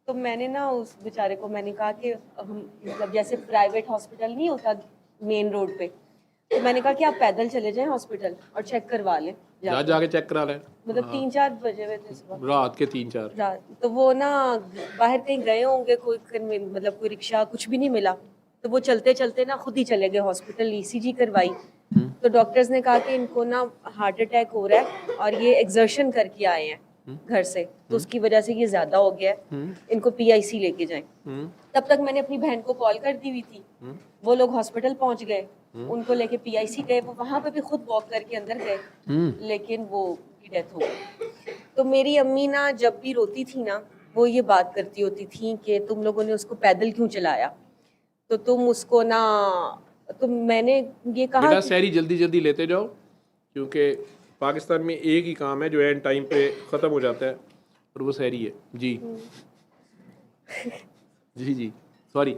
तो मैंने ना उस बेचारे को मैंने कहा कि हम मतलब जैसे प्राइवेट हॉस्पिटल नहीं होता मेन रोड पे, तो मैंने कहा कि आप पैदल चले जाएं हॉस्पिटल और चेक करवा लें जाके चेक करा लें। मतलब 3-4 बजे हुए थे सुबह, रात के 3-4। तो वो ना बाहर कहीं गए होंगे, मतलब कोई रिक्शा कुछ भी नहीं मिला, तो वो चलते चलते ना खुद ही चले गए हॉस्पिटल, ईसीजी करवाई, तो डॉक्टर्स ने कहा कि इनको ना हार्ट अटैक हो रहा है और ये एक्सर्शन करके आए हैं घर से, तो उसकी वजह से ये ज्यादा हो गया है, इनको पीआईसी लेके जाएं। तब तक मैंने अपनी बहन को कॉल कर दी हुई थी, वो लोग हॉस्पिटल पहुंच गए, उनको लेके पीआईसी गए, वो वहां पे भी खुद वॉक करके अंदर गए, लेकिन वो की डेथ हो गई। तो मेरी अम्मी ना जब भी रोती थी ना, वो ये बात करती होती थी कि तुम लोगों ने उसको पैदल क्यों चलाया, तो तुम उसको ना, तो मैंने ये कहा बेटा सहरी जल्दी जल्दी लेते जाओ, क्योंकि पाकिस्तान में एक ही काम है जो एंड टाइम पे ख़त्म हो जाता है और वो सहरी है जी। जी जी सॉरी।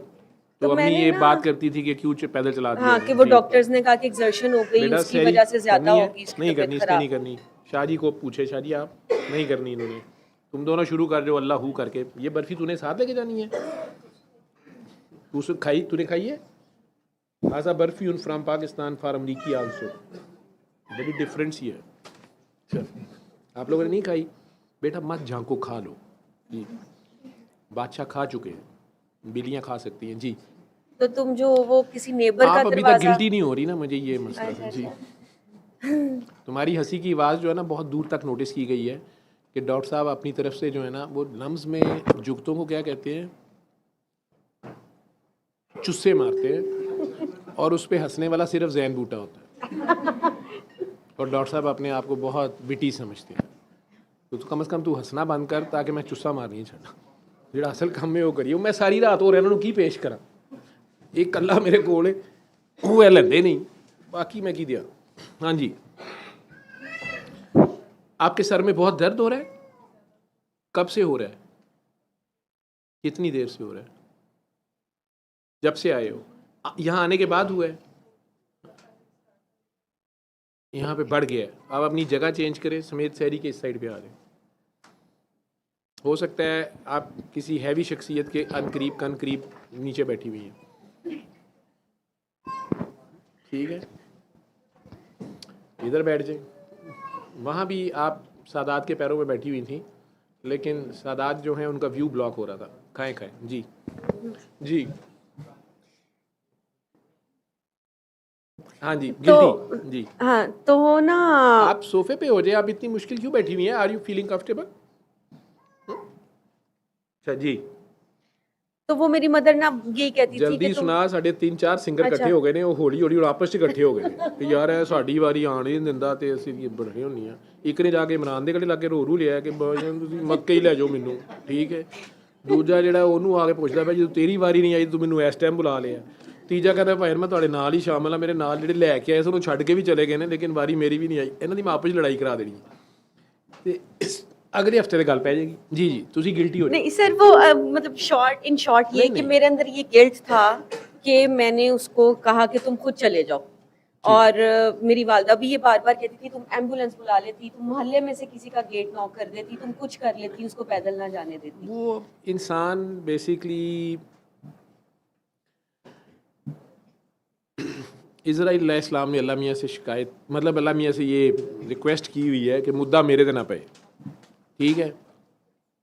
तो अम्मी ये बात करती थी कि क्यों पैदल चला दिया। हाँ, कि वो डॉक्टर्स ने कहा कि एक्सर्शन हो गई, उसकी वजह से ज्यादा होगी, नहीं करनी, इसने नहीं करनी। शादी को पूछे, शादी आप नहीं करनी इन्होंने, तुम दोनों शुरू कर रहे हो अल्लाह हू करके। ये बर्फी तूने साथ लेके जानी है, तूने खाई है? आजा बर्फी उन फ्राम पाकिस्तान फॉर अमरीकी आल्सो, बड़ी डिफरेंस ही है। चल आप लोगों ने नहीं खाई, बेटा मत झांको, खा लो जी। बादशाह खा चुके हैं, बिल्लियाँ खा सकती हैं जी। तो तुम जो वो किसी नेबर का आप अभी तक दरवाजा, गिल्टी नहीं हो रही ना, मुझे ये मसला है जी। तुम्हारी हंसी की आवाज़ जो है ना बहुत दूर तक नोटिस की गई है कि डॉक्टर साहब अपनी तरफ से जो है ना वो लम्स में जुगतों को क्या कहते हैं, चुस्से मारते हैं, और उस पर हंसने वाला सिर्फ जैन बूटा होता है, और डॉक्टर साहब अपने आप को बहुत बिटी समझते हैं। तो कम से कम तू हंसना बंद कर ताकि मैं चुस्सा मार नहीं छड़ा, जो असल काम में वो करिए। मैं सारी रात हो रहा की पेश करा, एक कला मेरे कोल वो लेंदे नहीं, बाकी मैं की दिया। हाँ जी, आपके सर में बहुत दर्द हो रहा है? कब से हो रहा है? कितनी देर से हो रहा है? जब से आए हो? यहाँ आने के बाद हुआ है? यहाँ पे बढ़ गया है, आप अपनी जगह चेंज करें, समेत शहरी के इस साइड पे आ रहे हैं। हो सकता है आप किसी हैवी शख्सियत के अनकरीब नीचे बैठी हुई हैं। ठीक है, इधर बैठ जाए। वहाँ भी आप सादात के पैरों में बैठी हुई थी, लेकिन सादात जो हैं उनका व्यू ब्लॉक हो रहा था। खाएं खाएं जी जी। हाँ जी, गिल्टी जी। हाँ तो वो ना आप सोफे पे हो जाए, आप इतनी मुश्किल क्यों बैठी हुई हैं? Are you feeling comfortable? अच्छा जी, तो वो मेरी मदर ना यही कहती थी जल्दी कि तुम सुना। साढ़े 3-4 ਸਿੰਗਰ अच्छा। ਇਕੱਠੇ ਹੋ ਗਏ ਨੇ, ਉਹ ਹੌਲੀ ਹੌਲੀ ਆਪਸ 'ਚ ਇਕੱਠੇ ਹੋ ਗਏ ਨੇ ਕਿ ਯਾਰ ਇਹ ਸਾਡੀ ਵਾਰੀ ਆਣ ਹੀ ਨਹੀਂ ਦਿੰਦਾ ਤੇ ਅਸੀਂ ਵੀ ਬੜੇ ਹੁੰਨੀ ਆ। ਇੱਕ ਨੇ ਜਾ ਕੇ ਇਮਰਾਨ ਦੇ ਗਲੇ ਲਾ ਕੇ ਰੂ ਲਿਆ ਕਿ ਬਾਈ ਤੁਸੀਂ ਮੱਕੇ ਹੀ ਲੈ ਜਾਓ ਮੈਨੂੰ, ਠੀਕ ਹੈ। ਦੂਜਾ ਜਿਹੜਾ ਉਹਨੂੰ ਆ ਕੇ ਪੁੱਛਦਾ ਪਿਆ ਜਦੋਂ ਤੇਰੀ ਵਾਰੀ ਨਹੀਂ ਆਈ ਤੂੰ ਮੈਨੂੰ ਇਸ ਟਾਈਮ ਬੁਲਾ ਲਿਆ। ਤੀਜਾ ਕਹਿੰਦਾ ਭਾਈ ਮੈਂ ਤੁਹਾਡੇ ਨਾਲ ਹੀ ਸ਼ਾਮਲ ਆ, ਮੇਰੇ ਨਾਲ ਜਿਹੜੇ ਲੈ ਕੇ ਆਏ ਸਾਨੂੰ ਛੱਡ ਕੇ ਵੀ ਚਲੇ ਗਏ ਨੇ, ਲੇਕਿਨ ਵਾਰੀ ਮੇਰੀ ਵੀ ਨਹੀਂ ਆਈ। ਇਹਨਾਂ ਦੀ ਮੈਂ ਆਪਸ 'ਚ ਲੜਾਈ ਕਰਾ ਦੇਣੀ ਤੇ अगले हफ्ते में गल पै जाएगी। जी जी, तुसी गिल्टी हो जाओ। नहीं सर वो मतलब इन शॉर्ट ये नहीं, कि नहीं। मेरे अंदर ये गिल्ट था कि मैंने उसको कहा कि तुम खुद चले जाओ। और मेरी वालदा भी ये बार बार कहती थी तुम एम्बुलेंस बुला लेती, तुम मोहल्ले में से किसी का गेट नॉक कर देती, तुम कुछ कर लेती, उसको पैदल ना जाने देती। वो इंसान बेसिकली इज़राइल अलैहिस्सलाम ने अल्लाह मियाँ से शिकायत, मतलब अल्लाह मियाँ से ये रिक्वेस्ट की हुई है कि मुद्दा मेरे ते ना पे, ठीक है।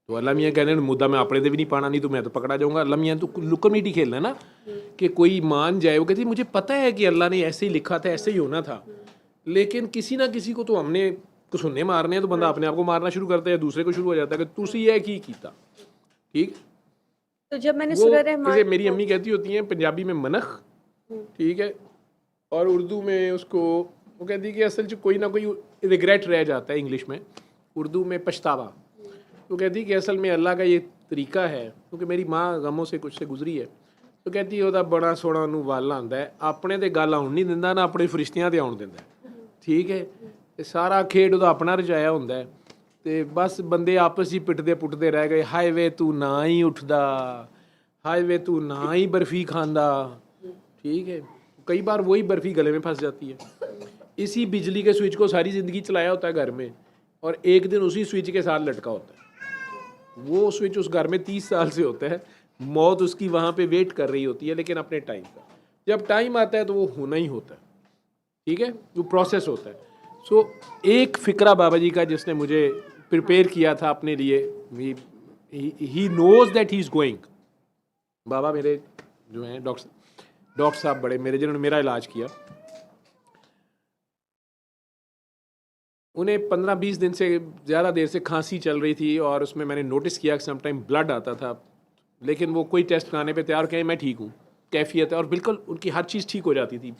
तो अल्लाह मियाँ कहने मुद्दा मैं अपने दे भी नहीं पाना, नहीं तो मैं तो पकड़ा जाऊंगा। अल्लाह मियाँ तो लुकम नीटी खेलना है ना कि कोई मान जाए। वो कहती मुझे पता है कि अल्लाह ने ऐसे ही लिखा था, ऐसे ही होना था, लेकिन किसी ना किसी को तो हमने सुनने मारने हैं, तो बंदा अपने आप को मारना शुरू करता है, दूसरे को शुरू हो जाता है कि तुसी है की कीता, ठीक। तो जब मैंने वो सूरह रहमान जैसे मेरी अम्मी कहती होती हैं पंजाबी में मनख, ठीक है, और उर्दू में उसको वो कहती है कि असल में कोई ना कोई रिग्रेट रह जाता है, इंग्लिश में, उर्दू में पछतावा। तो कहती है कि असल में अल्लाह का ये तरीका है, क्योंकि मेरी माँ गमों से कुछ से गुजरी है। तो कहती है ਉਹਦਾ बड़ा सोना ਨੂੰ ਵੱਲ ਆਉਂਦਾ ਹੈ, ਆਪਣੇ ਤੇ ਗੱਲ ਆਉਣ ਨਹੀਂ ਦਿੰਦਾ ਨਾ ਆਪਣੇ ਫਰਿਸ਼ਤਿਆਂ ਤੇ ਆਉਣ ਦਿੰਦਾ, ਠੀਕ ਹੈ। ਤੇ ਸਾਰਾ ਖੇਡ ਉਹਦਾ ਆਪਣਾ ਰਚਾਇਆ ਹੁੰਦਾ ਹੈ ਤੇ ਬਸ ਬੰਦੇ ਆਪਸ ਹੀ ਪਿੱਟਦੇ ਪੁੱਟਦੇ ਰਹਿ ਗਏ। ਹਾਏ ਵੇ ਤੂੰ ਨਾ ਹੀ ਉੱਠਦਾ, ਹਾਏ ਵੇ तू ना ही बर्फ़ी खांदा, ठीक है। कई बार वही बर्फ़ी गले में फंस जाती है। इसी बिजली के स्विच को सारी ज़िंदगी चलाया होता है घर में, और एक दिन उसी स्विच के साथ लटका होता है। वो स्विच उस घर में 30 साल से होता है, मौत उसकी वहाँ पे वेट कर रही होती है, लेकिन अपने टाइम का। जब टाइम आता है तो वो होना ही होता है, ठीक है, वो प्रोसेस होता है। सो एक फ़िक्रा बाबा जी का जिसने मुझे प्रिपेयर किया था अपने लिए, he knows that he is going. बाबा मेरे जो हैं डॉक्टर साहब बड़े मेरे, जिन्होंने मेरा इलाज किया, उन्हें 15-20 दिन से ज़्यादा देर से खांसी चल रही थी, और उसमें मैंने नोटिस किया कि समटाइम ब्लड आता था, लेकिन वो कोई टेस्ट कराने पे तैयार, कहें मैं ठीक हूँ, कैफियत है, और बिल्कुल उनकी हर चीज़ ठीक हो जाती थी।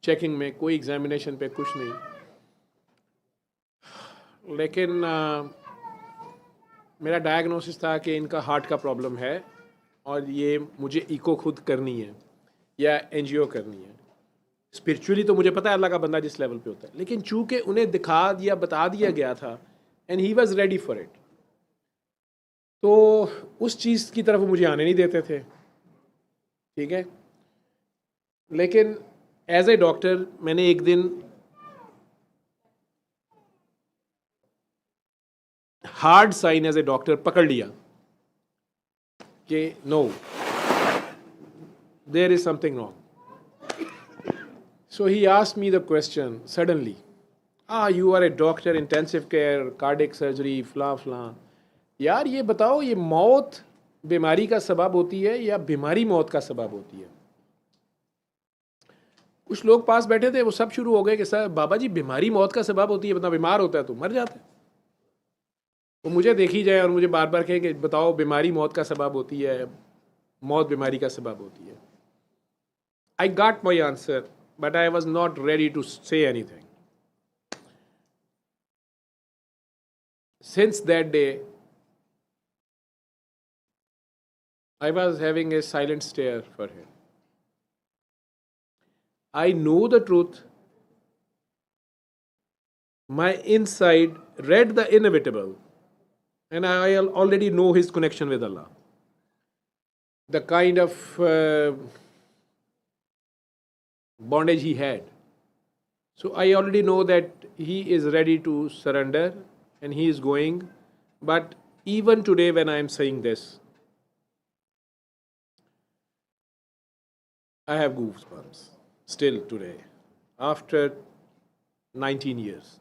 चेकिंग में कोई एग्जामिनेशन पे कुछ नहीं, लेकिन मेरा डायग्नोसिस था कि इनका हार्ट का प्रॉब्लम है, और ये मुझे इको खुद करनी है या एंजियो करनी है। स्पिरिचुअली तो मुझे पता है अल्लाह का बंदा जिस लेवल पे होता है, लेकिन चूंकि उन्हें दिखा दिया, बता दिया गया था, and he was ready for it, तो उस चीज़ की तरफ मुझे आने नहीं देते थे, ठीक है। लेकिन एज ए डॉक्टर मैंने एक दिन hard sign as a doctor पकड़ लिया कि no, there is something wrong. So he asked me the question suddenly, you are a doctor, intensive care, cardiac surgery, फला यार ये बताओ, ये मौत बीमारी का सबब होती है या बीमारी मौत का सबब होती है? कुछ लोग पास बैठे थे, वो सब शुरू हो गए कि सर बाबा जी बीमारी मौत का सबब होती है, बंदा बीमार होता है तो मर जाता है। वो मुझे देखी जाए और मुझे बार बार कहे कि बताओ बीमारी मौत का सबब होती है, मौत बीमारी का सबब होती है। I got my answer, but I was not ready to say anything. Since that day, I was having a silent stare for him. I know the truth. My inside read the inevitable, and I already know his connection with Allah. The kind of bondage he had. So I already know that he is ready to surrender and he is going. But even today when I am saying this, I have goosebumps. still today, after 19 years.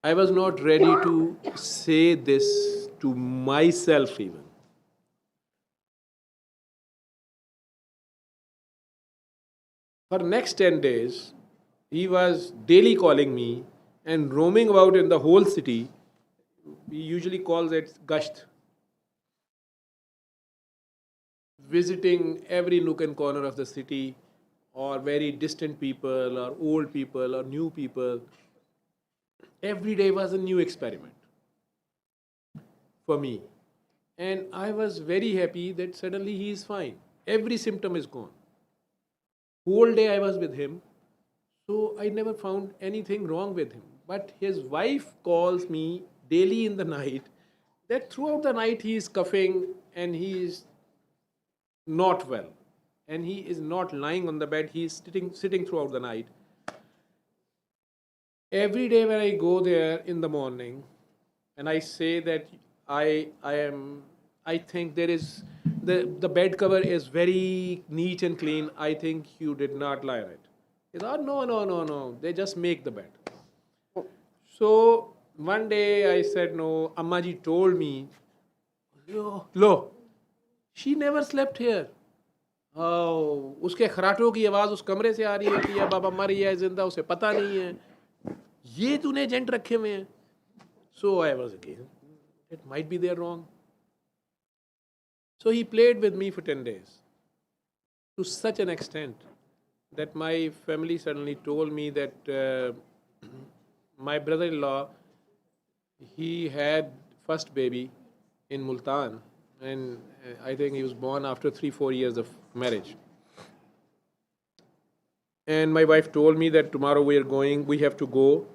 I was not ready to say this to myself even. For next 10 days, he was daily calling me and roaming about in the whole city. He usually calls it gasht, visiting every nook and corner of the city, or very distant people, or old people, or new people. Every day was a new experiment for me. And I was very happy that suddenly he is fine. Every symptom is gone. Whole day I was with him, so I never found anything wrong with him. But his wife calls me daily in the night that throughout the night he is coughing and he is not well. And he is not lying on the bed, he is sitting throughout the night. Every day when I go there in the morning and I say that I think there is the bed cover is very neat and clean. I think you did not lie on it. He said, oh, no. They just make the bed. So one day I said, no, Amma ji told me, lo, she never slept here. Oh, उसके खराटों की आवाज़ उस कमरे से आ रही होती है, बाबा मर गया है जिंदा, उसे पता नहीं है, ये तूने एजेंट रखे हुए हैं. So I was again, it might be they're wrong. So he played with me for 10 days to such an extent that my family suddenly told me that my brother-in-law, he had first baby in Multan, and I think he was born after 3-4 years of marriage. And my wife told me that tomorrow we have to go.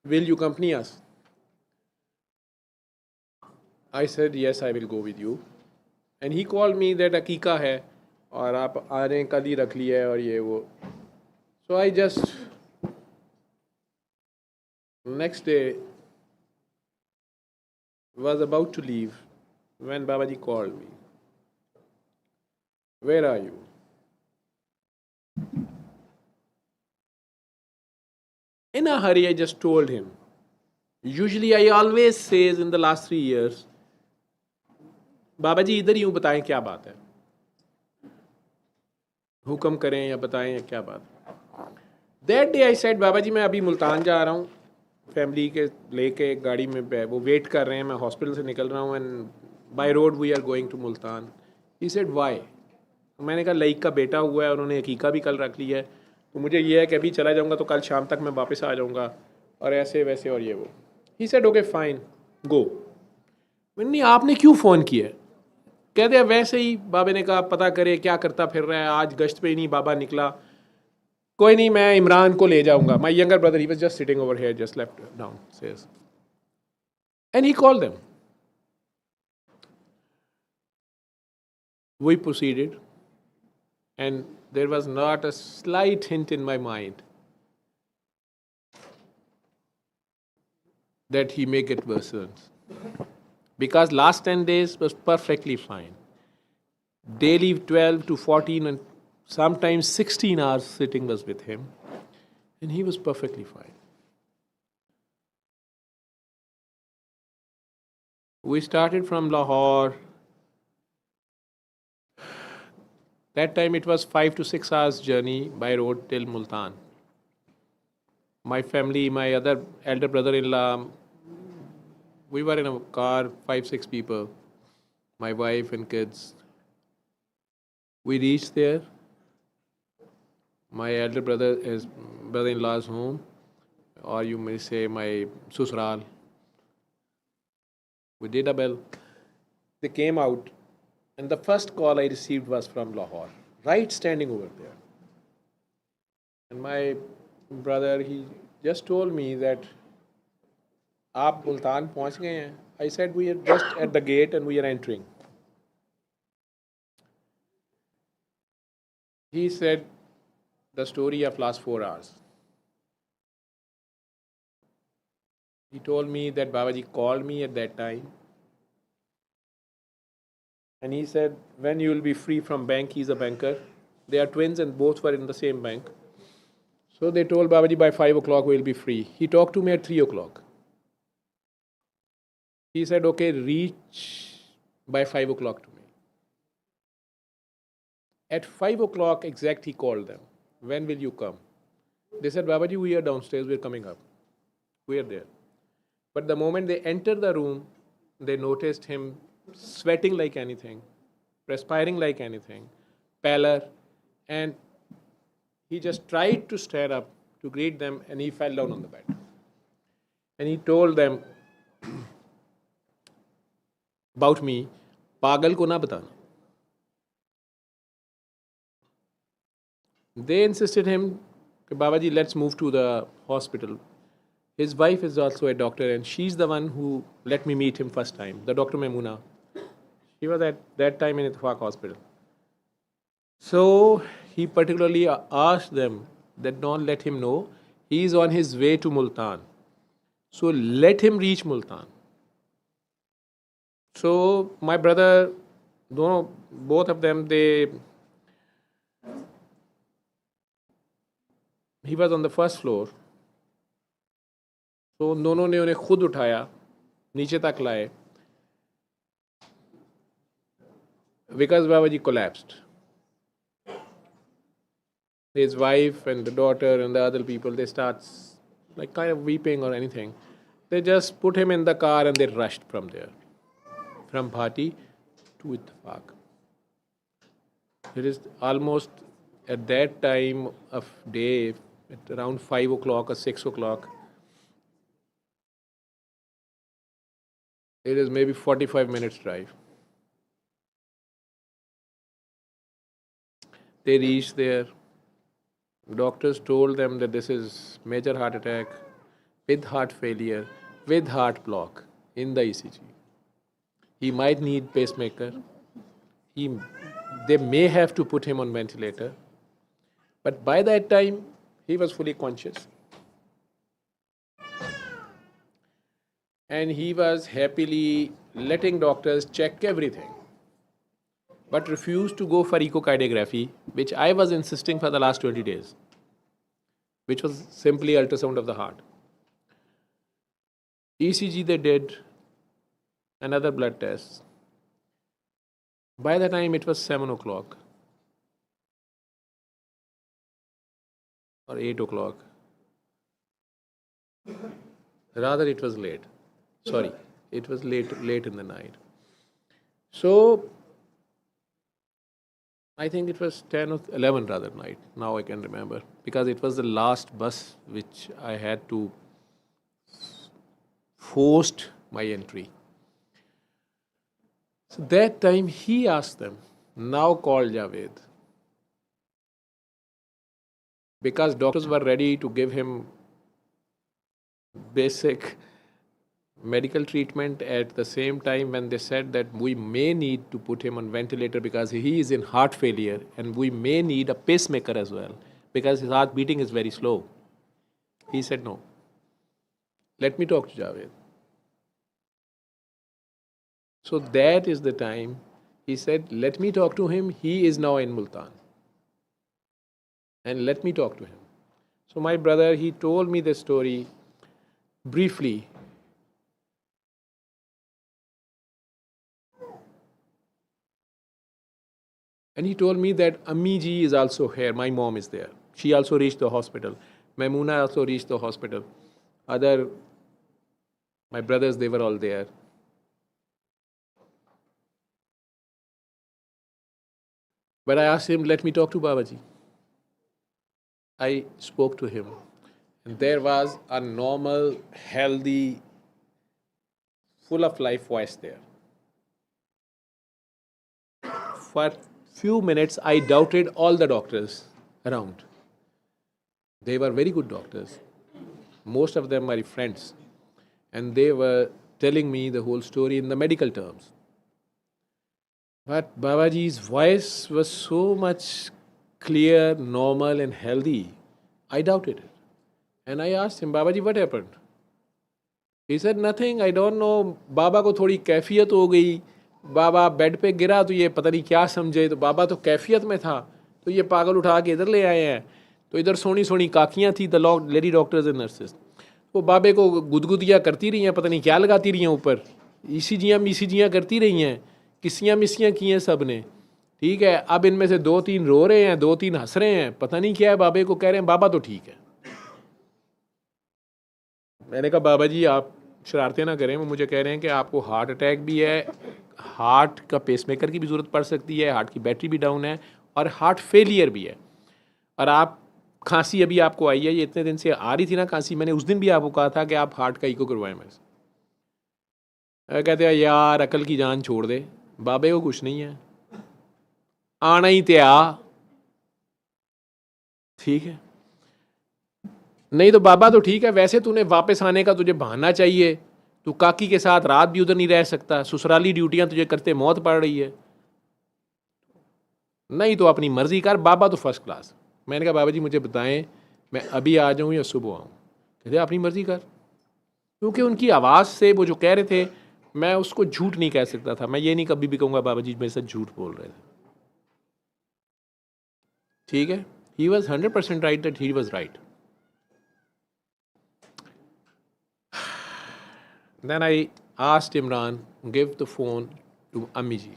Will you accompany us? I said, yes, I will go with you. And he called me that अकीका है और आप आ रहे हैं, कल ही रख लिया है और ये वो. So I just, next day, was about to leave when Babaji called me. Where are you? In a hurry, I just told him. Usually I always says in the last 3 years, बाबा जी इधर यूँ बताएं क्या बात है, हुक्म करें या बताएं या क्या बात है. That day I said, बाबा जी मैं अभी मुल्तान जा रहा हूँ, फैमिली के लेके गाड़ी में वो वेट कर रहे हैं, मैं हॉस्पिटल से निकल रहा हूँ and by road we are going to Multan. He said why. मैंने कहा लईक का बेटा हुआ है और उन्होंने हकीका भी कल रख लिया है, तो मुझे ये है कि अभी चला जाऊँगा तो कल शाम तक मैं वापस आ जाऊँगा और ऐसे वैसे और ये वो. He said okay fine go. नहीं आपने क्यों फ़ोन किया? कहते हैं वैसे ही बाबा ने कहा पता करे क्या करता फिर रहा है, आज गश्त पे ही नहीं बाबा निकला, कोई नहीं मैं इमरान को ले जाऊंगा. My younger brother he was just sitting over here, just left down says, and he called them. We proceeded, and there was not a slight hint in my mind that he may get worse. Because last 10 days was perfectly fine. Daily 12 to 14 and sometimes 16 hours sitting was with him, and he was perfectly fine. We started from Lahore. That time it was 5 to 6 hours journey by road till Multan. My family, my other elder brother-in-law, we were in a car, 5-6 people, my wife and kids. We reached there. My elder brother-in-law's home, or you may say my susral. We did a bell. They came out, and the first call I received was from Lahore, right standing over there. And my brother, he just told me that आप मुल्तान पहुंच गए हैं. I said we are just at the gate and we are entering. He said the story of last 4 hours. He told me that Babaji called me at that time And he said, when you will be free from bank, he's a banker. They are twins and both were in the same bank. So they told Babaji by 5 o'clock we'll be free. He talked to me at 3 o'clock. He said, okay, reach by 5 o'clock to me. At 5 o'clock exact, he called them. When will you come? They said, Babaji, we are downstairs, we're coming up. We are there. But the moment they entered the room, they noticed him sweating like anything, perspiring like anything, pallor, and he just tried to stand up to greet them and he fell down on the bed. And he told them about me, pagal ko na batana. They insisted him, Babaji, let's move to the hospital. His wife is also a doctor and she's the one who let me meet him first time, the Dr. Maimuna. She was at that time in Itfaq hospital. So he particularly asked them that don't let him know he is on his way to Multan. So let him reach Multan. So my brother, both of them, he was on the first floor. तो दोनों ने उन्हें खुद उठाया, नीचे तक लाए, because Babaji collapsed. His wife and the daughter and the other people, they start like kind of weeping or anything. They just put him in the car and they rushed from there, from Bhati to Itfaq. It is almost at that time of day, at around 5 o'clock or 6 o'clock, it is maybe 45 minutes drive. They reached there. Doctors told them that this is major heart attack with heart failure, with heart block in the ECG. He might need pacemaker. They may have to put him on ventilator. But by that time, he was fully conscious. And he was happily letting doctors check everything, but refused to go for echocardiography, which I was insisting for the last 20 days, which was simply ultrasound of the heart. ECG they did, another blood test. By the time it was 7 o'clock or 8 o'clock, rather it was late. Sorry, it was late in the night. So I think it was 10 or 11 rather night. Now I can remember, because it was the last bus which I had to forced my entry. So that time he asked them, now call Javed. Because doctors were ready to give him basic medical treatment at the same time when they said that we may need to put him on ventilator because he is in heart failure, and we may need a pacemaker as well because his heart beating is very slow. He said, no, let me talk to Javed. So that is the time he said, let me talk to him. He is now in Multan, and let me talk to him. So my brother, he told me the story briefly. And he told me that Ammi ji is also here. My mom is there. She also reached the hospital. Maimuna also reached the hospital. My brothers, they were all there. But I asked him, let me talk to Babaji. I spoke to him. And there was a normal, healthy, full of life voice there. For few minutes, I doubted all the doctors around. They were very good doctors. Most of them were friends. And they were telling me the whole story in the medical terms. But Babaji's voice was so much clear, normal and healthy. I doubted it. And I asked him, Babaji, what happened? He said, nothing, I don't know. Baba ko thodi kaifiyat ho gayi. Baba bed पे गिरा तो ये पता नहीं क्या समझे, तो बाबा तो कैफियत में था, तो ये पागल उठा के इधर ले आए हैं। तो इधर सोनी सोनी काकियाँ थी, the lady doctors and nurses, वो बाबे को गुदगुदियाँ करती रही हैं, पता नहीं क्या लगाती रही हैं ऊपर, ईसीजियाँ करती रही हैं, किसियाँ मिसियाँ की हैं सब ने, ठीक है। अब इनमें से 2-3 रो रहे हैं, 2-3 हंस रहे हैं, पता नहीं क्या है। बाबे को कह रहे हैं बाबा तो ठीक है। मैंने कहा बाबा जी आप शरारतें ना करें, वो मुझे कह रहे हैं कि आपको हार्ट अटैक भी है, हार्ट का पेसमेकर की भी ज़रूरत पड़ सकती है, हार्ट की बैटरी भी डाउन है और हार्ट फेलियर भी है, और आप खांसी अभी आपको आई है, ये इतने दिन से आ रही थी ना खांसी, मैंने उस दिन भी आपको कहा था कि आप हार्ट का इको करवाएं मेरे से। कहते हैं यार अकल की जान छोड़ दे, बाबे को कुछ नहीं है, आना ही ते आ, ठीक है। नहीं तो बाबा तो ठीक है, वैसे तूने वापस आने का तुझे बहाना चाहिए, तू काकी के साथ रात भी उधर नहीं रह सकता, ससुराली ड्यूटियां तुझे करते मौत पड़ रही है, नहीं तो अपनी मर्जी कर, बाबा तो फर्स्ट क्लास। मैंने कहा बाबा जी मुझे बताएं मैं अभी आ जाऊं या सुबह आऊं? कहते अपनी मर्जी कर, क्योंकि उनकी आवाज़ से वो जो कह रहे थे मैं उसको झूठ नहीं कह सकता था, मैं ये नहीं कभी भी कहूँगा बाबा जी मेरे साथ झूठ बोल रहे थे, ठीक है। He was 100% right that he was right. Then I asked Imran, give the phone to Ammi ji.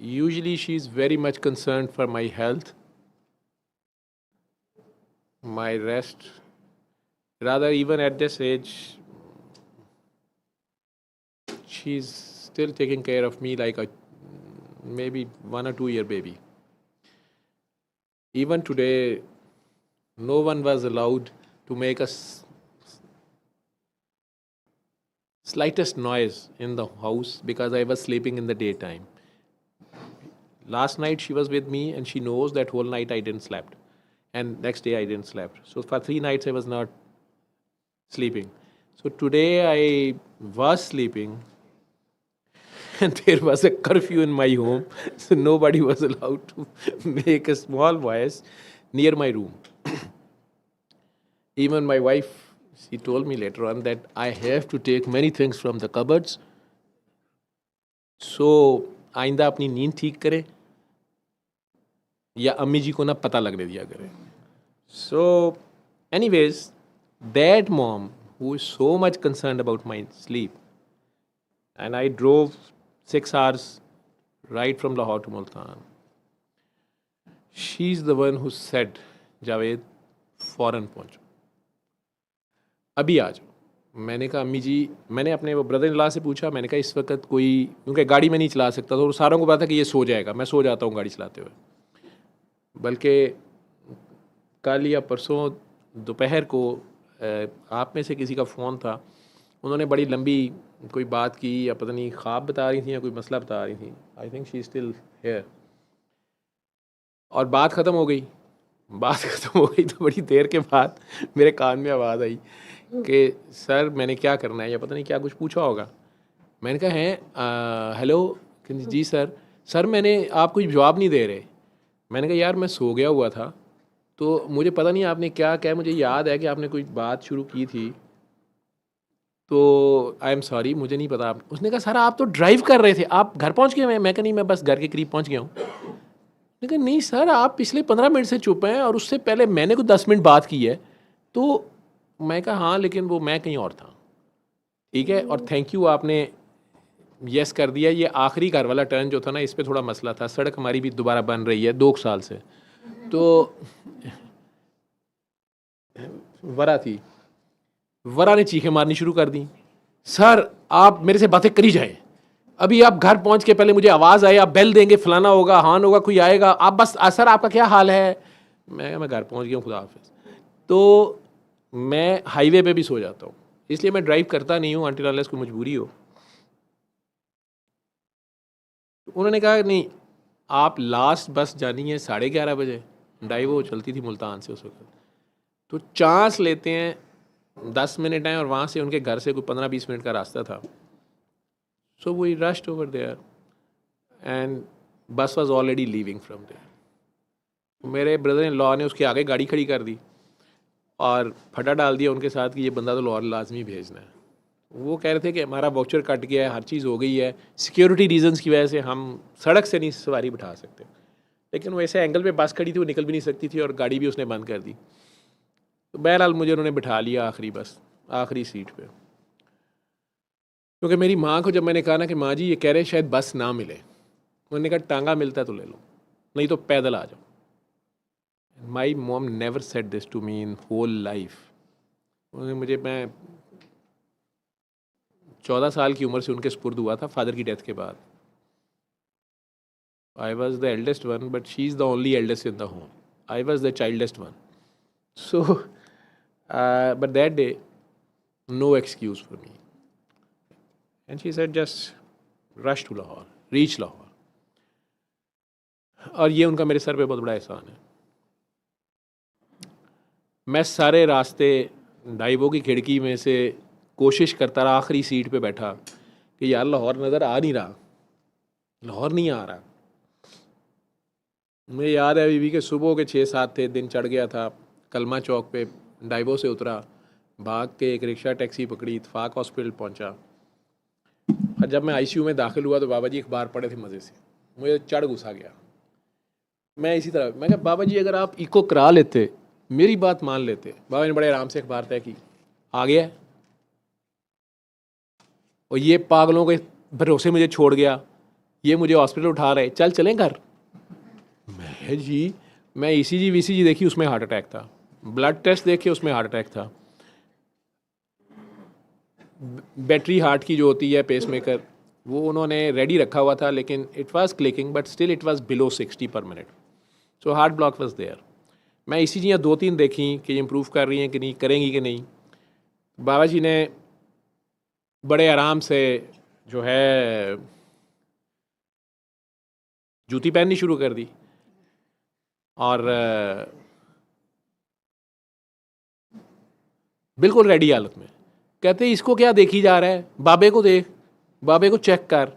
Usually she is very much concerned for my health, my rest. Rather, even at this age, she's still taking care of me like a maybe 1 or 2 year baby. Even today, no one was allowed to make a slightest noise in the house because I was sleeping in the daytime. Last night she was with me and she knows that whole night I didn't slept, and next day I didn't slept. So for 3 nights I was not sleeping. So today I was sleeping and there was a curfew in my home, so nobody was allowed to make a small voice near my room. Even my wife, she told me later on that I have to take many things from the cupboards. So आइंदा अपनी नींद ठीक करे या अम्मी जी को ना पता लगने दिया करे. So anyways, that mom who is so much concerned about my sleep, and I drove 6 hours right from Lahore to Multan. She's the one who said, Javed फ़ौरन पहुँचो, अभी आ जाओ. मैंने कहा अम्मी जी, मैंने अपने वो ब्रदर इन लॉ से पूछा, मैंने कहा इस वक्त कोई, क्योंकि गाड़ी में नहीं चला सकता तो सारों को पता था कि ये सो जाएगा, मैं सो जाता हूँ गाड़ी चलाते हुए. बल्कि कल या परसों दोपहर को आप में से किसी का फ़ोन था, उन्होंने बड़ी लंबी कोई बात की, या पता नहीं ख्वाब बता रही थी या कोई मसला बता रही थी. I think she still here. और बात ख़त्म हो गई. बात ख़त्म हो गई तो बड़ी देर के बाद मेरे कान में आवाज़ आई कि सर मैंने क्या करना है, या पता नहीं क्या कुछ पूछा होगा. मैंने कहा है हेलो जी सर मैंने आप कुछ जवाब नहीं दे रहे. मैंने कहा यार मैं सो गया हुआ था, तो मुझे पता नहीं आपने क्या कहा, मुझे याद है कि आपने कोई बात शुरू की थी, तो आई एम सॉरी मुझे नहीं पता. उसने कहा सर आप तो ड्राइव कर रहे थे, आप घर पहुंच गए? मैं कहा नहीं, मैं बस घर के करीब पहुंच गया हूँ. लेकिन नहीं सर आप पिछले 15 मिनट से चुप हैं और उससे पहले मैंने कुछ 10 मिनट बात की है. तो मैं कहा हाँ लेकिन वो मैं कहीं और था. ठीक है, और थैंक यू आपने यस कर दिया. ये आखिरी घर वाला टर्न जो था ना, इस पे थोड़ा मसला था. सड़क हमारी भी दोबारा बन रही है 2 साल से, तो वरा थी, वरा ने चीखें मारनी शुरू कर दी, सर आप मेरे से बातें करी जाएं, अभी आप घर पहुंच के पहले मुझे आवाज़ आए, आप बेल देंगे, फलाना होगा, हान होगा, कोई आएगा, आप बस सर आपका क्या हाल है. मैं घर पहुंच गया हूँ, खुदा हाफिज़. तो मैं हाईवे पे भी सो जाता हूँ, इसलिए मैं ड्राइव करता नहीं हूँ अनटिल अनलेस कोई मजबूरी हो. तो उन्होंने कहा नहीं आप लास्ट बस जानी है 11:30 बजे. डाइवो चलती थी मुल्तान से उस वक्त, तो चांस लेते हैं 10 मिनट हैं और वहाँ से उनके घर से कोई 15-20 मिनट का रास्ता था. So we rushed over there and bus was already leaving from there. मेरे ब्रदर इन लॉ ने उसके आगे गाड़ी खड़ी कर दी और फटा डाल दिया उनके साथ कि ये बंदा तो लाहौर लाजमी भेजना है। वो कह रहे थे कि हमारा वाउचर कट गया है, हर चीज़ हो गई है, सिक्योरिटी रीजंस की वजह से हम सड़क से नहीं सवारी बिठा सकते। लेकिन वैसे एंगल पे बस खड़ी थी, वो निकल भी नहीं सकती थी और गाड़ी भी उसने बंद कर दी। तो बहरहाल मुझे उन्होंने बिठा लिया आखिरी बस, आखिरी सीट पे। क्योंकि मेरी माँ को जब मैंने कहा ना कि माँ जी ये कह रहे शायद बस ना मिले, उन्होंने कहा टांगा मिलता है तो ले लो, नहीं तो पैदल आ जाओ। My mom never said this to me in whole life. उन्होंने मुझे, मैं 14 साल की उम्र से उनके सुपुर्द हुआ था फादर की डेथ के बाद। I was the eldest one but she is the only eldest in the home. I was the childest one. So but that day no excuse for me and she said just rush to Lahore, reach Lahore. और ये उनका मेरे सर पे बहुत बड़ा एहसान है। मैं सारे रास्ते डाइवो की खिड़की में से कोशिश करता रहा, आखिरी सीट पे बैठा कि यार लाहौर नज़र आ नहीं रहा, लाहौर नहीं आ रहा। मुझे याद है बीवी के सुबह के 6-7 थे, दिन चढ़ गया था। कलमा चौक पे डाइवो से उतरा, भाग के एक रिक्शा टैक्सी पकड़ी, इत्फाक हॉस्पिटल पहुंचा। और जब मैं आईसीयू में दाखिल हुआ तो बाबा जी अखबार पढ़े थे मज़े से, मुझे चढ़ गुस्सा गया। मैं इसी तरह, मैं कहा बाबा जी अगर आप इको करा लेते, मेरी बात मान लेते। बाबा ने बड़े आराम से अखबार तय की, आ गया है और ये पागलों के भरोसे मुझे छोड़ गया, ये मुझे हॉस्पिटल उठा रहे, चल चलें घर। मैं जी, मैं ईसीजी वीसीजी देखी, उसमें हार्ट अटैक था। ब्लड टेस्ट देखे, उसमें हार्ट अटैक था। बैटरी हार्ट की जो होती है पेसमेकर, वो उन्होंने रेडी रखा हुआ था, लेकिन it was clicking but still it was below 60 per minute. So heart block was there. मैं ईसीजी 2-3 देखी कि इम्प्रूव कर रही हैं कि नहीं, करेंगी कि नहीं। बाबा जी ने बड़े आराम से जो है जूती पहननी शुरू कर दी और बिल्कुल रेडी हालत में कहते इसको क्या देखी जा रहा है, बाबे को देख, बाबे को चेक कर।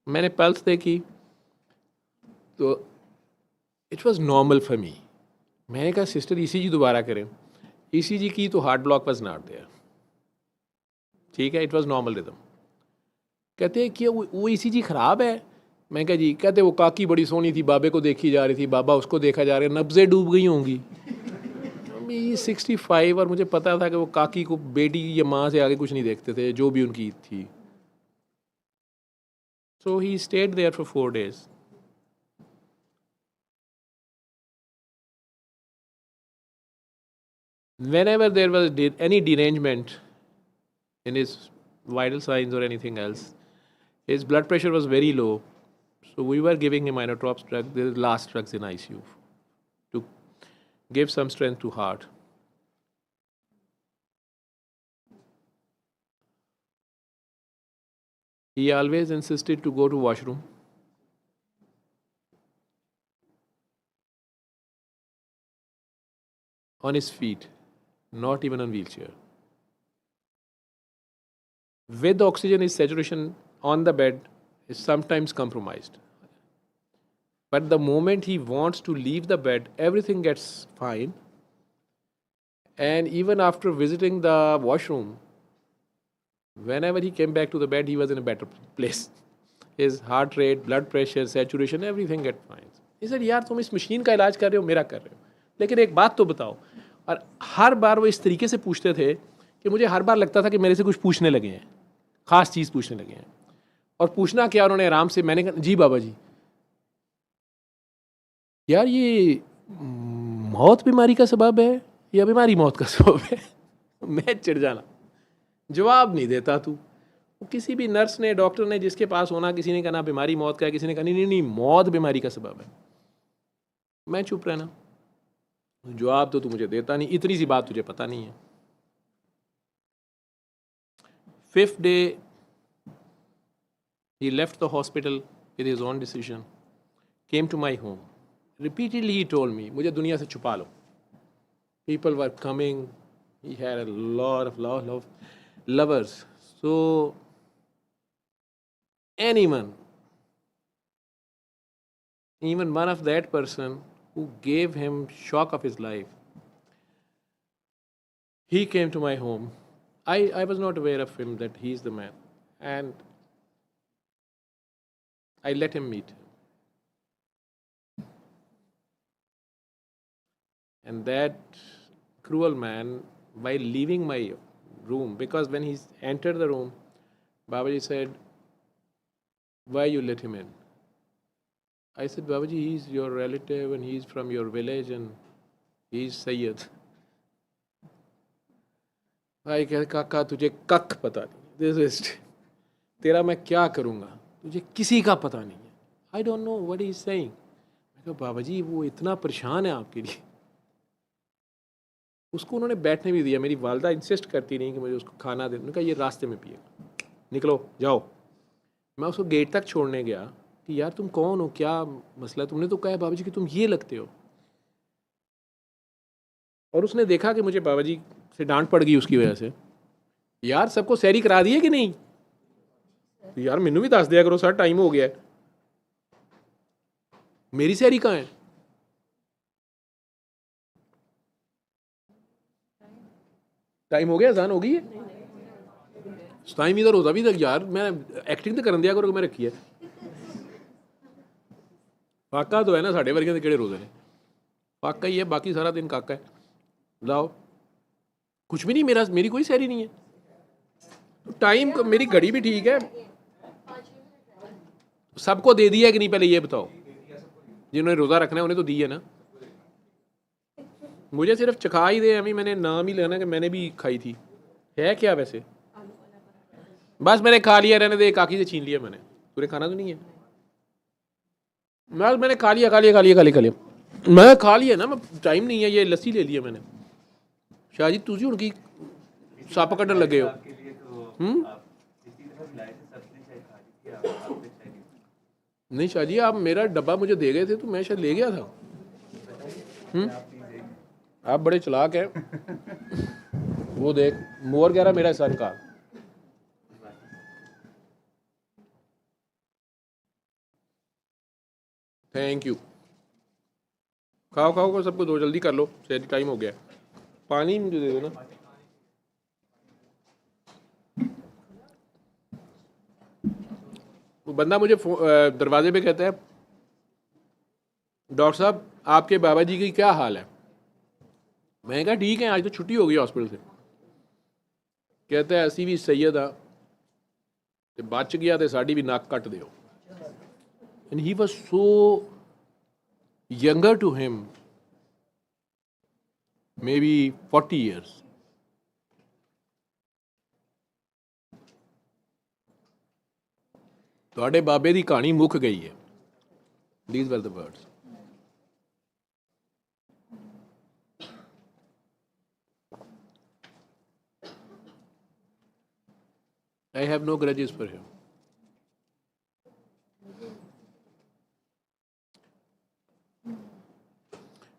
मैंने पल्स देखी तो it was normal for me. मैंने कहा सिस्टर ईसीजी दोबारा करें। ईसीजी की तो heart block was not there, ठीक है, इट वाज नॉर्मल रिदम। कहते हैं कि वो ईसीजी ख़राब है। मैं कहा जी, कहते वो काकी बड़ी सोनी थी, बाबे को देखी जा रही थी, बाबा उसको देखा जा रहा है, नब्ज़ें डूब गई होंगी। 65 और मुझे पता था कि वो काकी को बेटी या माँ से आगे कुछ नहीं देखते थे, जो भी उनकी थी। So he stayed there for 4 days। Whenever there was any derangement in his vital signs or anything else, his blood pressure was very low. So we were giving him inotropes drug, the last drugs in ICU, to give some strength to heart. He always insisted to go to washroom. On his feet, not even on wheelchair. With oxygen, his saturation on the bed is sometimes compromised. But the moment he wants to leave the bed, everything gets fine. And even after visiting the washroom, whenever he came back to the bed, he was in a better place. His heart rate, blood pressure, saturation, everything get fine. He said, यार तुम इस मशीन का इलाज कर रहे हो, मेरा कर रहे हो, लेकिन एक बात तो बताओ। और हर बार वो इस तरीके से पूछते थे कि मुझे हर बार लगता था कि मेरे से कुछ पूछने लगे हैं, ख़ास चीज़ पूछने लगे हैं। और पूछना क्या, उन्होंने आराम से, मैंने कहा जी बाबा जी, यार ये मौत बीमारी का सबब है या बीमारी मौत का सबब है? मैं चिढ़ जाना, जवाब नहीं देता तू। किसी भी नर्स ने, डॉक्टर ने, जिसके पास होना, किसी ने कहा बीमारी मौत का है, किसी ने कहा नहीं नहीं मौत बीमारी का सबब है। मैं चुप रहना, जवाब तो तू मुझे देता नहीं, इतनी सी बात तुझे पता नहीं है। 5th day he left the hospital with his own decision, came to my home. Repeatedly he told me, मुझे दुनिया से छुपा लो। People were coming, he had a lot of lovers. So anyone even one of that person who gave him shock of his life, he came to my home. I was not aware of him that he's the man, and I let him meet him. And that cruel man, while leaving my room, because when he entered the room, Babaji said, "Why you let him in?" I said, "Babaji, he's your relative and he's from your village and he's Sayyid." भाई कह काका तुझे कख पता नहीं, दिस इज तेरा मैं क्या करूँगा, तुझे किसी का पता नहीं है, I don't know what he is saying. मैं कहा बाबा जी वो इतना परेशान है आपके लिए। उसको उन्होंने बैठने भी दिया, मेरी वालदा इंसिस्ट करती नहीं कि मुझे उसको खाना दे, उन्होंने कहा ये रास्ते में पिएगा, निकलो जाओ। मैं उसको गेट तक छोड़ने गया कि यार तुम कौन हो, क्या मसला है, तुमने तो कहा है बाबा जी कि तुम ये लगते हो। और उसने देखा कि मुझे बाबा जी से डांट पड़ गई उसकी वजह से। यार सबको सैरी करा दी है कि नहीं, तो यार मैनू भी दस दिया करो सर, टाइम हो गया है, मेरी सैरी कहाँ है। टाइम हो गया, अजान हो गई है, टाइम इधर होता भी तक यार, मैं एक्टिंग तो करन दिया करो कि मैं रखी है। फाका तो है ना, साढ़े वर्गे किहड़े रोजे ने, फाका ही है, बाकी सारा दिन काका है। लाओ कुछ भी नहीं, मेरी कोई सैरी नहीं है। तो टाइम मेरी घड़ी भी ठीक है, सबको दे दिया है कि नहीं पहले ये बताओ, जिन्होंने रोज़ा रखना है उन्हें तो दी है ना, मुझे सिर्फ चखा ही दे, अभी मैंने नाम ही लेना कि मैंने भी खाई थी। है क्या वैसे, बस मैंने खा लिया, रहने दे, काकी से छीन लिया मैंने, पूरे खाना तो नहीं है। मैंने खा लिया मैं खा लिया ना, टाइम नहीं है, ये लस्सी ले लिया मैंने। शाह जी तुझी उनकी सप कटन लगे हो। नहीं शाह जी, आप मेरा डब्बा मुझे दे गए थे तो मैं शायद ले गया था। आप बड़े चलाक हैं। वो देख मोर कह रहा मेरा सन का। Thank you. खाओ खाओ सबको दो, जल्दी कर लो, शायद टाइम हो गया। पानी मुझे दे दो ना। वो बंदा मुझे दरवाजे पे कहता है, डॉक्टर साहब आपके बाबा जी की क्या हाल है। मैंने कहा ठीक है, आज तो छुट्टी हो गई हॉस्पिटल से। कहता है असी भी सैयद हाँ, ते बच गया तो साड़ी भी नक कट दिओ। And he was so younger to him, maybe 40 years। ਤੁਹਾਡੇ ਬਾਬੇ ਦੀ ਕਹਾਣੀ ਮੁੱਕ ਗਈ ਹੈ। These were the words। I have no grudges for him।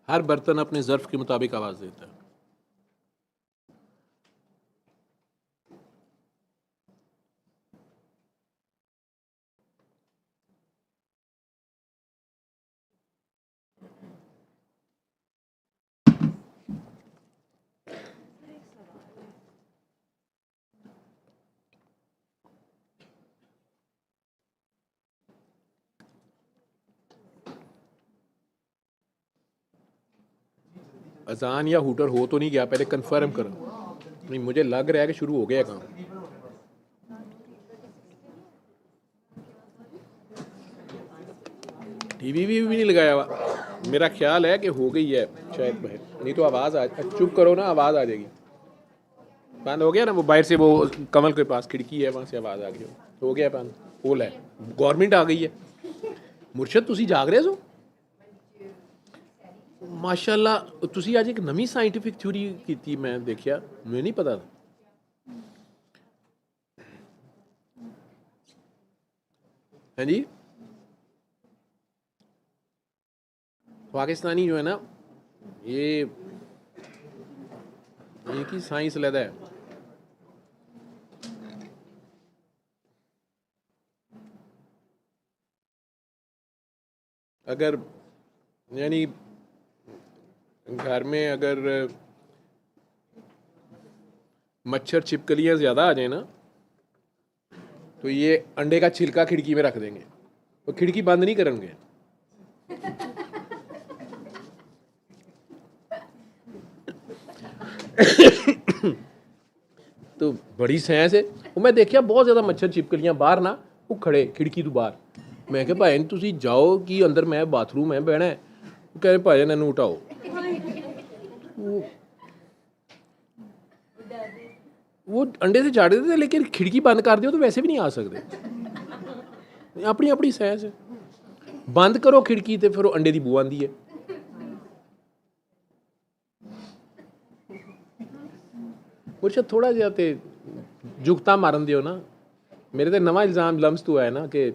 हर बर्तन अपने ज़र्फ़ के मुताबिक आवाज़ देता है। अजान या हूटर हो तो नहीं गया, पहले कंफर्म करो। नहीं मुझे लग रहा है कि शुरू हो गया काम। टीवी भी नहीं लगाया हुआ, मेरा ख्याल है कि हो गई है शायद बाहर, नहीं तो आवाज़ आ, चुप करो ना, आवाज़ आ जाएगी। बंद हो गया ना, वो बाहर से वो कमल के पास खिड़की है, वहाँ से आवाज़ आ गई। हो गया बंद, होल है, गवर्नमेंट आ गई है। मुर्शद तुसी जाग रहे हो माशाल्लाह, तुसी आज एक नवी साइंटिफिक थ्योरी की, मैं देखिया, मुझे नहीं पता था। हाँ जी, पाकिस्तानी जो है ना, ये की साइंस लैदा है। अगर यानी घर में अगर मच्छर छिपकलियाँ ज़्यादा आ जाए ना, तो ये अंडे का छिलका खिड़की में रख देंगे, तो खिड़की बंद नहीं करेंगे। तो बड़ी सैंस है। वो मैं देखिया बहुत ज़्यादा मच्छर छिपकलियाँ बाहर ना, वो खड़े खिड़की तो बाहर। मैं क्या भाई तुसी जाओ कि अंदर मैं बाथरूम है बहना है, वो कह रहे भाई इन्हू उठाओ। वो अंडे से झाड़ देते थे, लेकिन खिड़की बंद कर दियो तो वैसे भी नहीं आ सकते। अपनी अपनी सैंस है। बंद करो खिड़की तो फिर अंडे की बू आती है। मुझे थोड़ा जिहा ते जुगता मारन दियो ना। मेरे तो नवा इल्ज़ाम लम्स तो है ना कि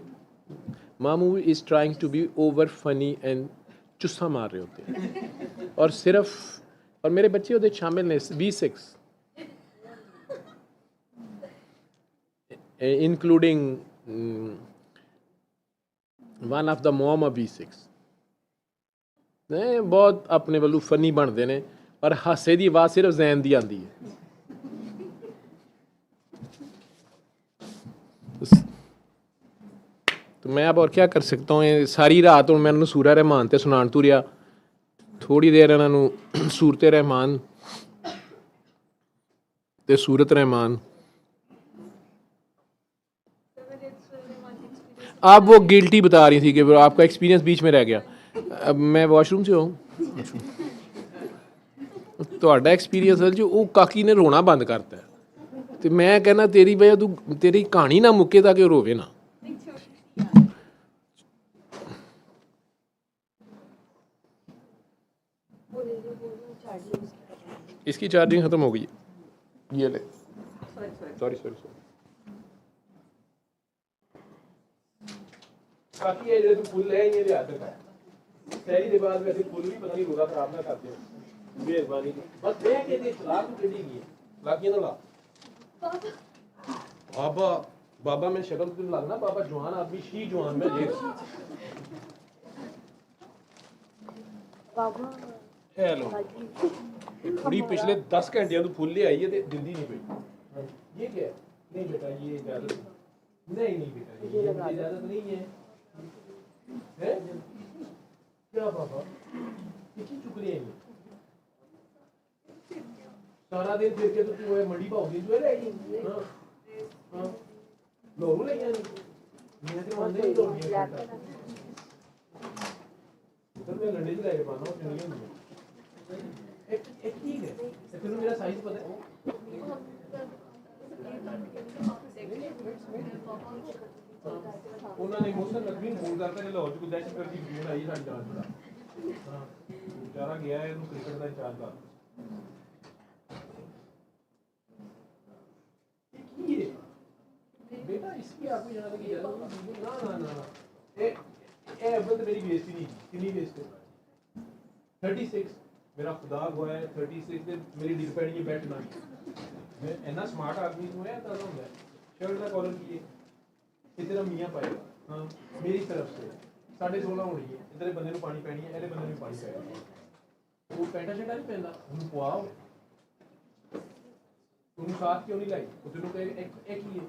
मामू is trying to be over funny and चुस्सा मार रहे होते हैं। और सिर्फ और मेरे बच्चे उहदे शामिल ने V6 including one of the mom of V6 बहुत अपने वालों फनी बनते हैं और हासे की आवाज़ सिर्फ जैन की आती है। तो मैं अब और क्या कर सकता हूँ। सारी रात हूँ मैं सूरा रहमान ते सुनान तू रहा, थोड़ी देर इन्होंने सूरत रहमान ते सूरत रहमान। आप वो गिल्टी बता रही थी कि आपका एक्सपीरियंस बीच में रह गया। अब मैं वॉशरूम से हूँ। ਤੁਹਾਡਾ एक्सपीरियंस है जो वो काकी ने रोना बंद करता है, तो मैं कहना तेरी वजह तू तेरी कहानी ना मुक्के ताकि वो रोवे ना। इसकी चार्जिंग खत्म हो गई। ये ले सॉरी सॉरी सॉरी। काकी ये जो फुल है ये लिया दे तेरी के बाद वैसे फुल भी पता नहीं रोगा खराब ना करते हो। मेहरबानी बस देख के दे चला तू केडी गई लागिए ना ला बाबा बाबा में शक्ल तो लगना बाबा जवान आदमी शी जवान में देख बाबा हेलो पूरी पिछले 10 घंटे तो फुल ले आई है तो जल्दी नहीं पई। ये क्या है? नहीं बेटा ये इजाजत नहीं नहीं बेटा ये इजाजत नहीं है। हैं क्या बाबा कितनी चुकली है सारा दिन फिर के तो तू है मंडी पाओगी जो है हां हां लोग ले जानी मैं तो मंदे ही लोग नहीं उधर मैं लंडे से लेके पाना और चली गई एक ठीक है तेरे मेरा साइज पता है। उन्होंने इमोशन नकवीन फोन करता कि लाहौर को दहशत गर्दी वीडियो आई साडी जान दा हां बेचारा गया है इन्होंने क्रिकेट का इंचार्ज कर बेटा इसकी आपको यहाँ तक इजाजत ना ना ना ए अव्वल तो मेरी बेइज्जती नहीं कितनी बेइज्जती 36 मेरा खुदा हुआ है 36 से मेरी डिग पैनी बैठ ना मैं इतना स्मार्ट आदमी हूँ है तरह होता है शर्ट का कॉलर किए इतना मियाँ पाएगा हाँ मेरी तरफ से 16.5 होनी है इधर बंदे को पानी पैनी है ऐसे बंदे को पानी पैगा वो पैंटा शर्टा नहीं पहनता उन्हें पुआओ तुम साथ क्यों नहीं लाई तो तेनों कहे एक ही है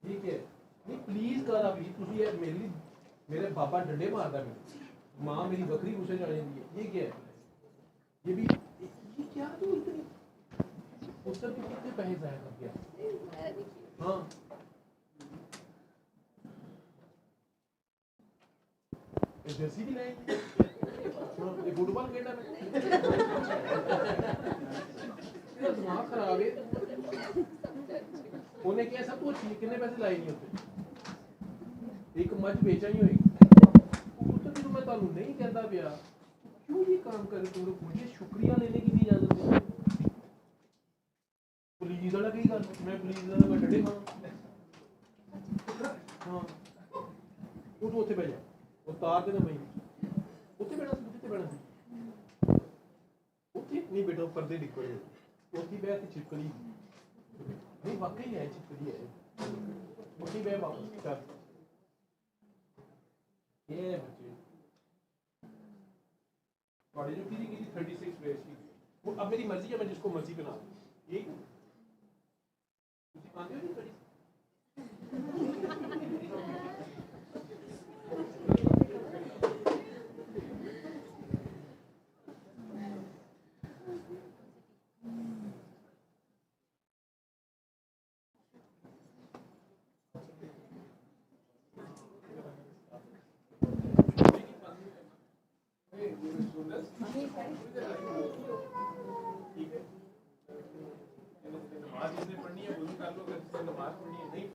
ठीक है नहीं प्लीज कर अभी तुसी है मेरे पापा डंडे मारता है माँ मेरी बकरी गुस्से जाने दी है ये क्या है ये भी ये क्या तू इतनी उस तक कितने पैसे जाया कर गया हाँ जर्सी भी नहीं ये फुटबॉल खेलना तेरा दिमाग खराब है उन्हें क्या सब कुछ कितने पैसे लाए नहीं होते एक मच बेचा ही होगी तो मैं तानू नहीं कहता पिया क्यों ये काम कर तुम लोग मुझे शुक्रिया लेने की भी इजाजत नहीं पुलिस वाला की गल मैं पुलिस वाला मैं डंडे हां उठ ਉੱਥੇ ਬਹਿ ਜਾ ਉਤਾਰ ਦੇ ਨਾ ਮੈਂ ਉੱਥੇ ਬੈਠਾ ਉੱਥੇ ਨਹੀਂ ਬੇਟਾ ਪਰਦੇ ਨਿਕਲ ਗਏ ਉੱਥੇ ਬਹਿ ਕੇ ਛਿਪਕਲੀ नहीं वाकई है छिपकली है मोटी बह वापस कर ये बच्चे कॉलेज में की 36 पेज की वो अब मेरी मर्जी है मैं जिसको मर्जी बना दूं ये मानते हो नहीं थोड़ी नमाज जिसने पढ़नी है वो भी कर लो, अगर जिसने नमाज पढ़नी है नहीं